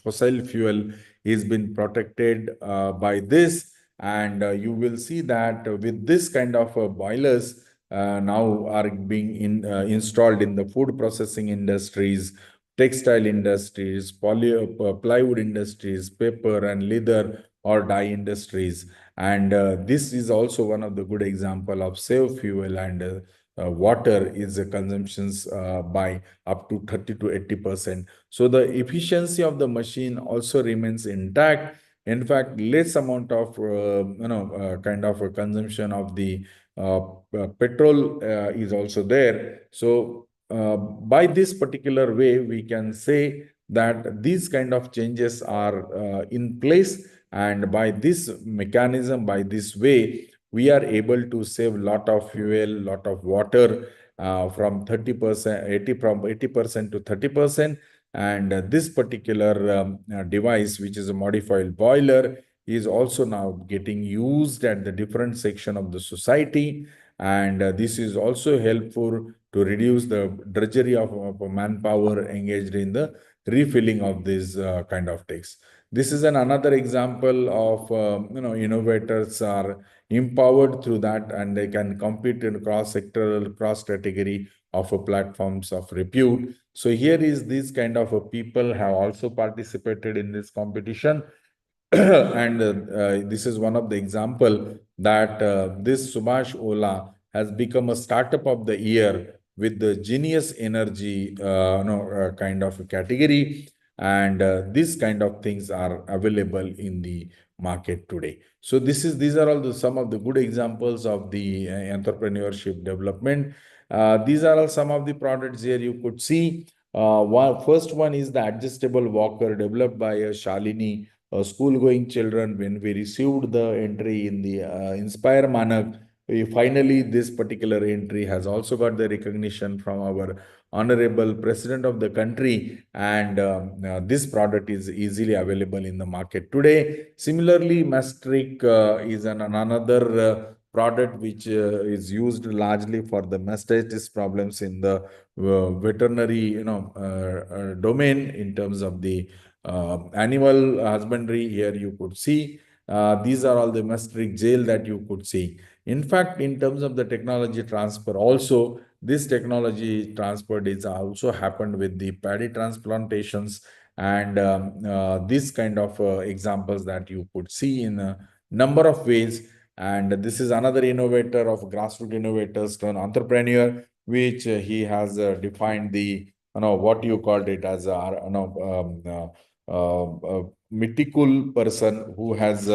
fossil fuel is been protected by this. And you will see that with this kind of boilers now are being installed in the food processing industries, textile industries, plywood industries, paper and leather or dye industries. And this is also one of the good example of save fuel and water is consumptions by up to 30 to 80%. So the efficiency of the machine also remains intact. In fact, less amount of kind of a consumption of the petrol is also there. So by this particular way, we can say that these kind of changes are in place, and by this mechanism, by this way, we are able to save lot of fuel, lot of water from 30%, 80% to 30%. And this particular device, which is a modified boiler, is also now getting used at the different section of the society. And this is also helpful to reduce the drudgery of manpower engaged in the refilling of these kind of takes. This is another example of innovators are empowered through that, and they can compete in cross sectoral, cross category of platforms of repute. So here is this kind of people have also participated in this competition. And this is one of the example that this Subhash Ola has become a startup of the year with the Genius Energy kind of category. And these kind of things are available in the market today. So these are all some of the good examples of the entrepreneurship development. These are all some of the products here you could see. First one is the adjustable walker developed by Shalini school-going children. When we received the entry in the Inspire Manak, finally this particular entry has also got the recognition from our honorable president of the country, and this product is easily available in the market today. Similarly, Mastric is another product which is used largely for the mastitis problems in the veterinary domain in terms of the animal husbandry. Here you could see these are all the mastric gel that you could see. In fact, in terms of the technology transfer also, this technology transfer is also happened with the paddy transplantations. And this kind of examples that you could see in a number of ways. And this is another innovator of grassroots innovators to an entrepreneur, which he has defined the what you called it as a mythical person who has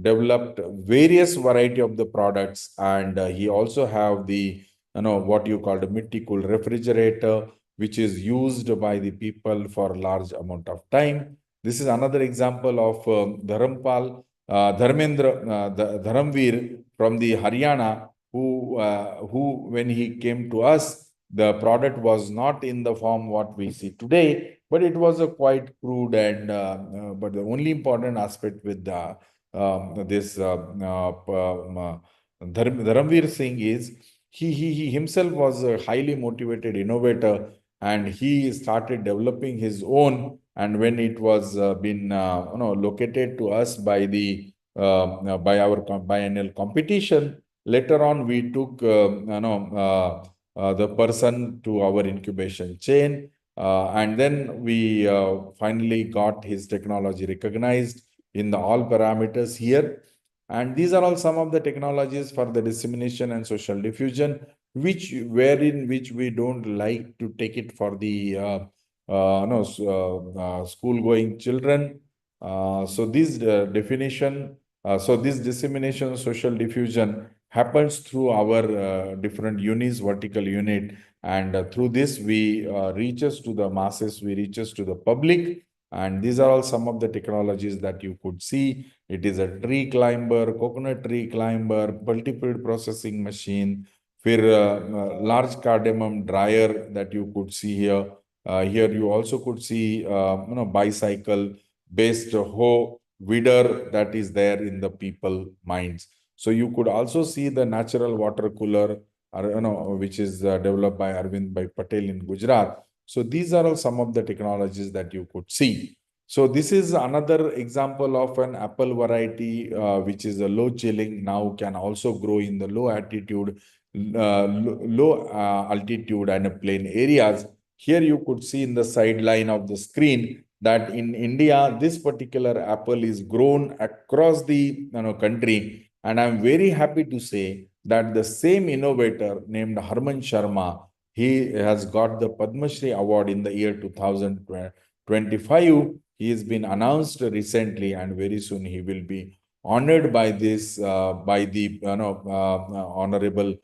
developed various variety of the products. And he also have the what you call the mythical refrigerator, which is used by the people for large amount of time. This is another example of Dharamveer from the Haryana, who when he came to us, the product was not in the form what we see today, but it was a quite crude. And but the only important aspect with this Dharamveer Singh is he himself was a highly motivated innovator, and he started developing his own. And when it was been located to us by the by our biennial competition, later on we took the person to our incubation chain. And then we finally got his technology recognized in the all parameters here. And these are all some of the technologies for the dissemination and social diffusion, which we don't like to take it for the school-going children. So this definition So this dissemination, social diffusion happens through our different units, vertical unit, and through this we reaches to the masses, we reaches to the public. And these are all some of the technologies that you could see. It is a tree climber, coconut tree climber, multiple processing machine, for large cardamom dryer that you could see here. Here you also could see bicycle based hoe widder that is there in the people minds. So you could also see the natural water cooler, which is developed by Arvind by Patel in Gujarat. So these are all some of the technologies that you could see. So this is another example of an apple variety, which is a low chilling, now can also grow in the low altitude, low altitude and plain areas. Here you could see in the sideline of the screen that in India, this particular apple is grown across the country. And I'm very happy to say that the same innovator named Harman Sharma, he has got the Padma Shri Award in the year 2025. He has been announced recently, and very soon he will be honored by this by the honorable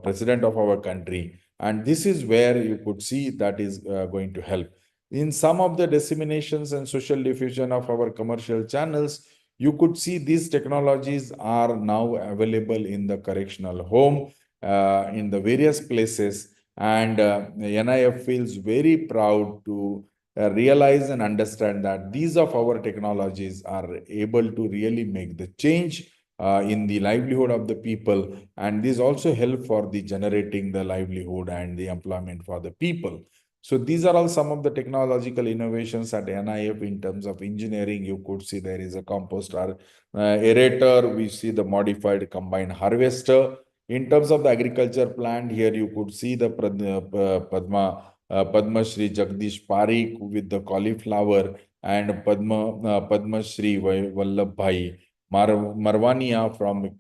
president of our country. And this is where you could see that is going to help. In some of the disseminations and social diffusion of our commercial channels, you could see these technologies are now available in the correctional home, in the various places. And NIF feels very proud to realize and understand that these of our technologies are able to really make the change in the livelihood of the people. And this also help for the generating the livelihood and the employment for the people. So these are all some of the technological innovations at NIF in terms of engineering. You could see there is a composter, aerator. We see the modified combined harvester. In terms of the agriculture plant, here you could see the Padma Shri Jagdish Parikh with the cauliflower, and Padma Shri Vallabh Bhai Marwania from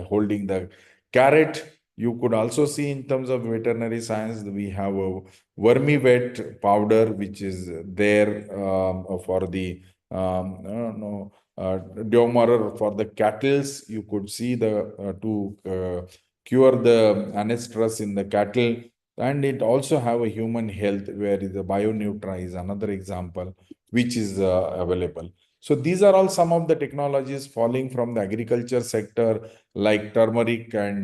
holding the carrot. You could also see in terms of veterinary science, we have a vermivet powder, which is there for the dewormer for the cattle. You could see the to cure the anestrus in the cattle. And it also have a human health, where the BioNutra is another example, which is available. So these are all some of the technologies falling from the agriculture sector, like turmeric and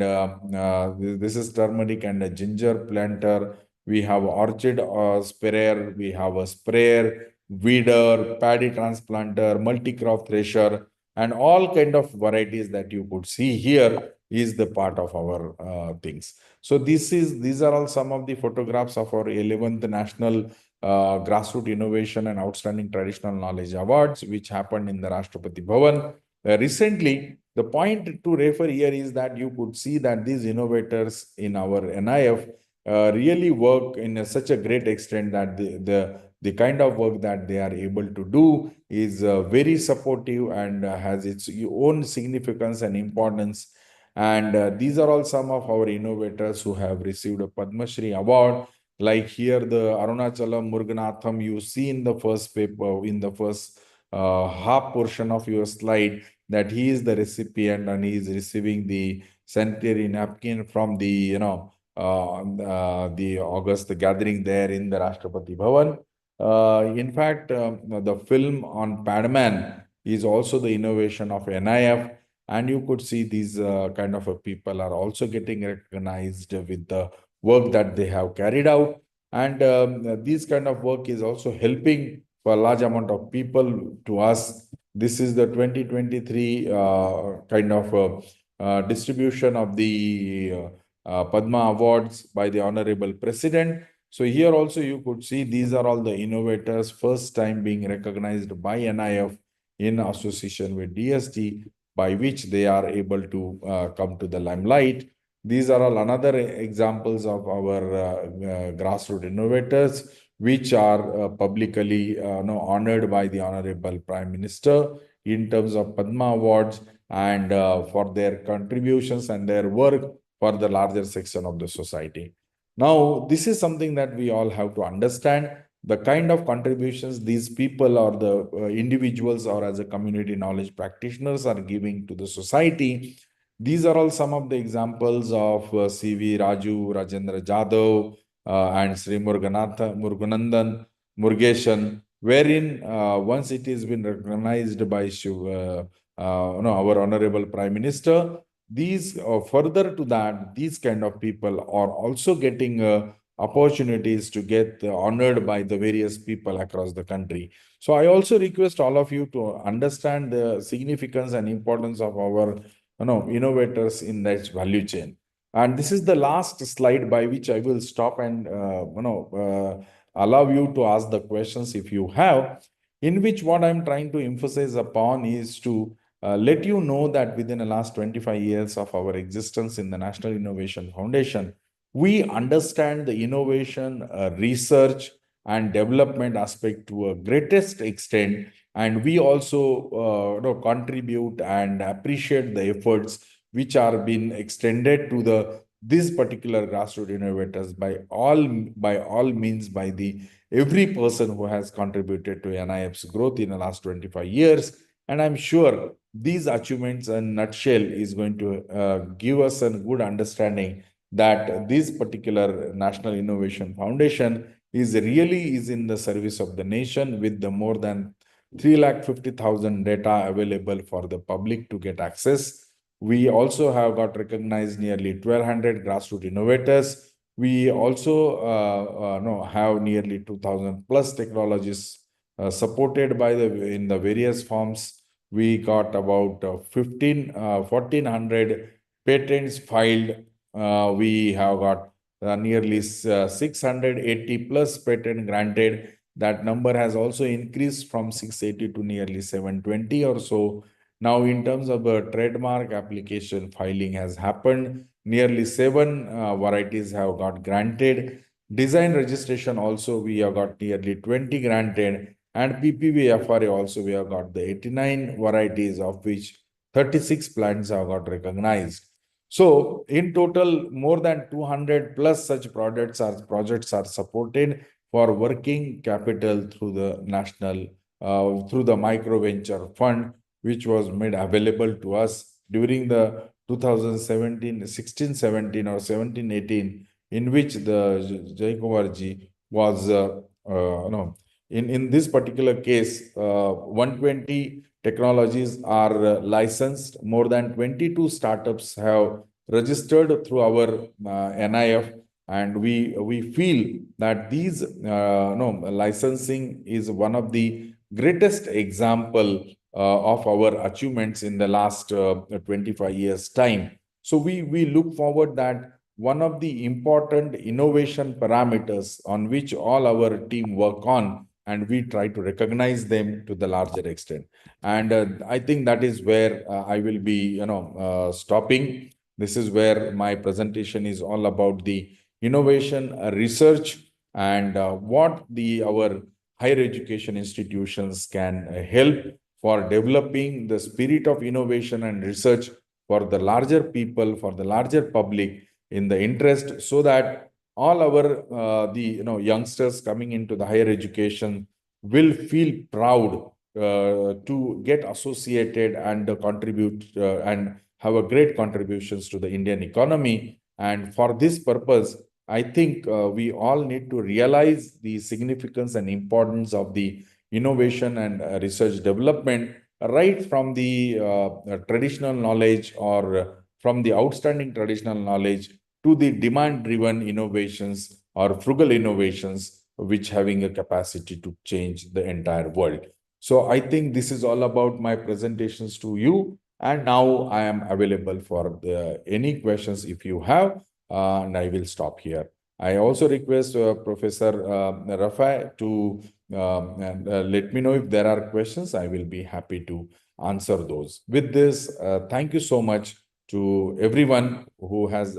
this is turmeric and a ginger planter. We have orchid sprayer, we have a sprayer, weeder, paddy transplanter, multi-crop thresher, and all kind of varieties that you could see here is the part of our things. So these are all some of the photographs of our 11th National Grassroots Innovation and Outstanding Traditional Knowledge Awards, which happened in the Rashtrapati Bhavan recently. The point to refer here is that you could see that these innovators in our NIF really work in such a great extent that the kind of work that they are able to do is very supportive and has its own significance and importance. And these are all some of our innovators who have received a Padma Shri Award. Like here, the Arunachalam Muruganathan, you see in the first paper, in the first half portion of your slide, that he is the recipient and he is receiving the sanitary napkin from the, the August gathering there in the Rashtrapati Bhavan. In fact, the film on Padman is also the innovation of NIF. And you could see these kind of people are also getting recognized with the work that they have carried out. And this kind of work is also helping for a large amount of people to us. This is the 2023 kind of distribution of the Padma Awards by the Honorable President. So here also you could see these are all the innovators first time being recognized by NIF in association with DST, by which they are able to come to the limelight. These are all another examples of our grassroots innovators, which are publicly honored by the Honorable Prime Minister in terms of Padma Awards, and for their contributions and their work for the larger section of the society. Now, this is something that we all have to understand, the kind of contributions these people or the individuals or as a community knowledge practitioners are giving to the society. These are all some of the examples of C.V. Raju, Rajendra Jadhav, and Sri Muruganandan Murugeshan, wherein once it has been recognized by our Honorable Prime Minister, these further to that, these kind of people are also getting opportunities to get honored by the various people across the country. So I also request all of you to understand the significance and importance of our innovators in that value chain. And this is the last slide by which I will stop and allow you to ask the questions if you have, in which what I'm trying to emphasize upon is to let you know that within the last 25 years of our existence in the National Innovation Foundation, we understand the innovation, research, and development aspect to a greatest extent, and we also contribute and appreciate the efforts which are being extended to the this particular grassroots innovators by all means by the every person who has contributed to NIF's growth in the last 25 years. And I'm sure these achievements in nutshell is going to give us a good understanding that this particular National Innovation Foundation is in the service of the nation, with the more than 350,000 data available for the public to get access. We also have got recognized nearly 1,200 grassroots innovators. We also have nearly 2,000 plus technologies supported by in the various forms. We got about 1,400 patents filed. We have got nearly 680 plus patent granted. That number has also increased from 680 to nearly 720 or so. Now, in terms of a trademark application filing has happened, nearly 7 varieties have got granted. Design registration also we have got nearly 20 granted, and PPV-FRA also we have got the 89 varieties, of which 36 plants have got recognized. So in total, more than 200 plus such projects are supported for working capital through the national through the micro venture fund, which was made available to us during the 2017, 16, 17 or 17, 18, in which the Jai Kumar ji was no. In this particular case, 120 technologies are licensed. More than 22 startups have registered through our NIF, and we feel that these licensing is one of the greatest example of our achievements in the last 25 years time. So we look forward that one of the important innovation parameters on which all our team work on, and we try to recognize them to the larger extent. And I think that is where I will be stopping. This is where my presentation is all about the innovation research, and what our higher education institutions can help for developing the spirit of innovation and research for the larger people, for the larger public, in the interest, so that all our the youngsters coming into the higher education will feel proud to get associated and contribute and have a great contributions to the Indian economy. And for this purpose, I think we all need to realize the significance and importance of the innovation and research development, right from the traditional knowledge or from the outstanding traditional knowledge to the demand-driven innovations or frugal innovations, which having a capacity to change the entire world. So I think this is all about my presentations to you. And now I am available for any questions if you have, and I will stop here. I also request Professor Rafa to let me know if there are questions. I will be happy to answer those. With this, thank you so much to everyone who has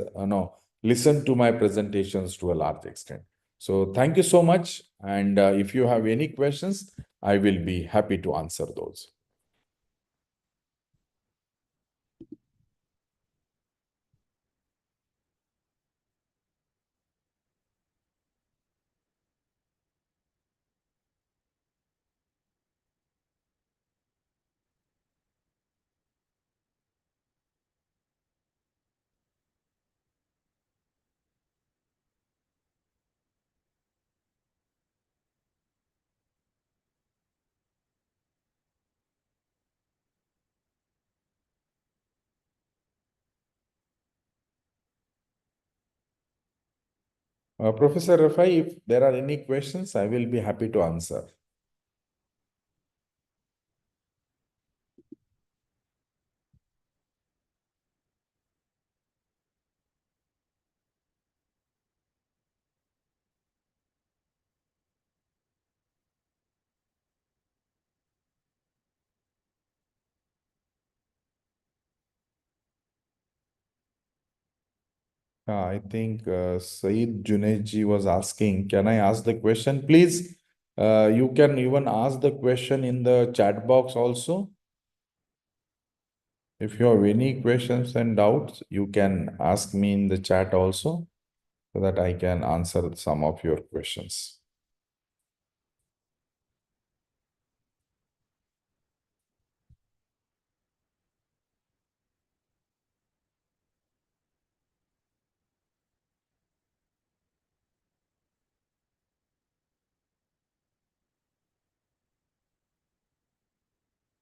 listened to my presentations to a large extent. So thank you so much. And if you have any questions, I will be happy to answer those. Professor Rafai, if there are any questions, I will be happy to answer. I think Saeed Junaidji was asking, can I ask the question? Please, you can even ask the question in the chat box also. If you have any questions and doubts, you can ask me in the chat also so that I can answer some of your questions.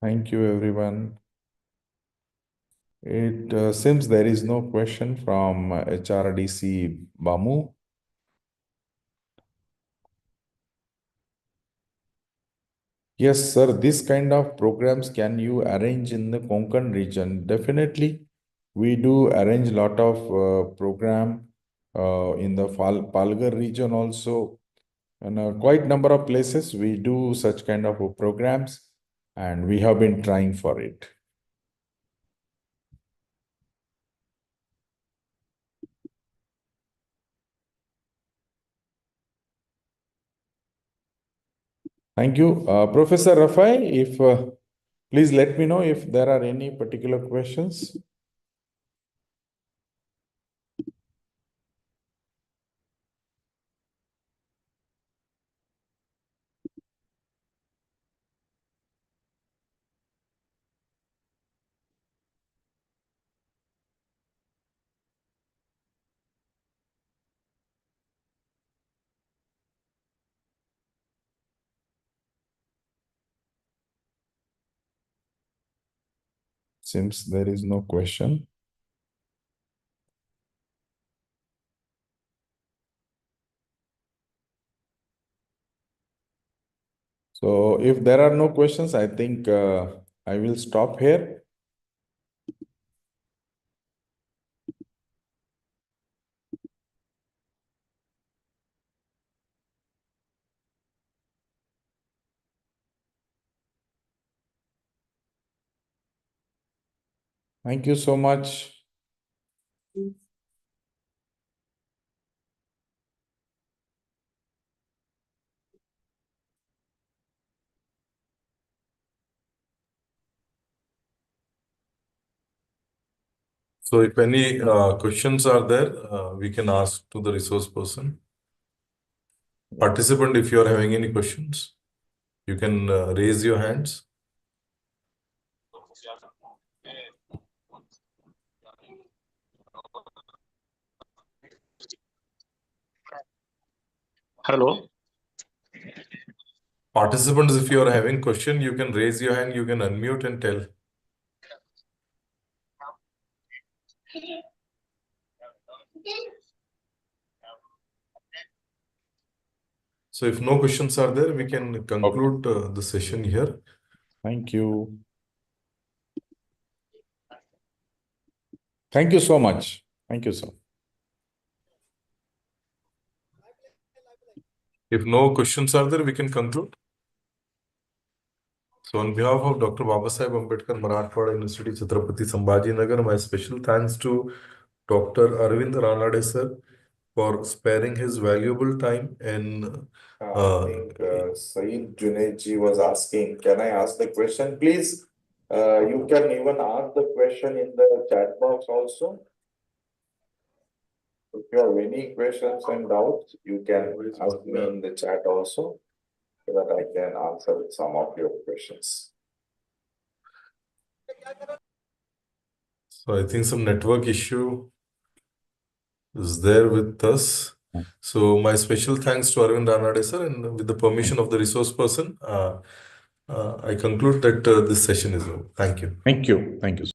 Thank you, everyone. It seems there is no question from HRDC Bamu. Yes, sir. This kind of programs can you arrange in the Konkan region? Definitely, we do arrange a lot of program in the Palghar region also, and quite number of places we do such kind of programs, and we have been trying for it. Thank you, Professor Rafai. If please let me know if there are any particular questions. Seems there is no question. So if there are no questions, I think I will stop here. Thank you so much. So if any questions are there, we can ask to the resource person. Participant, if you are having any questions, you can raise your hands. Hello. Participants, if you are having question, you can raise your hand, you can unmute and tell. So if no questions are there, we can conclude the session here. Thank you. Thank you so much. Thank you, sir. If no questions are there, we can conclude. So on behalf of Dr. Babasaheb Ambedkar Marathwada University, Chhatrapati Sambhajinagar, my special thanks to Dr. Arvind Ranade sir for sparing his valuable time and I think Saeed Junaidji was asking, can I ask the question? Please, you can even ask the question in the chat box also. If you have any questions and doubts, you can ask me in the chat also so that I can answer some of your questions. so I think some network issue is there with us. So my special thanks to Arvind Ranade sir, and with the permission of the resource person, I conclude that this session is over. Thank you. Thank you. Thank you.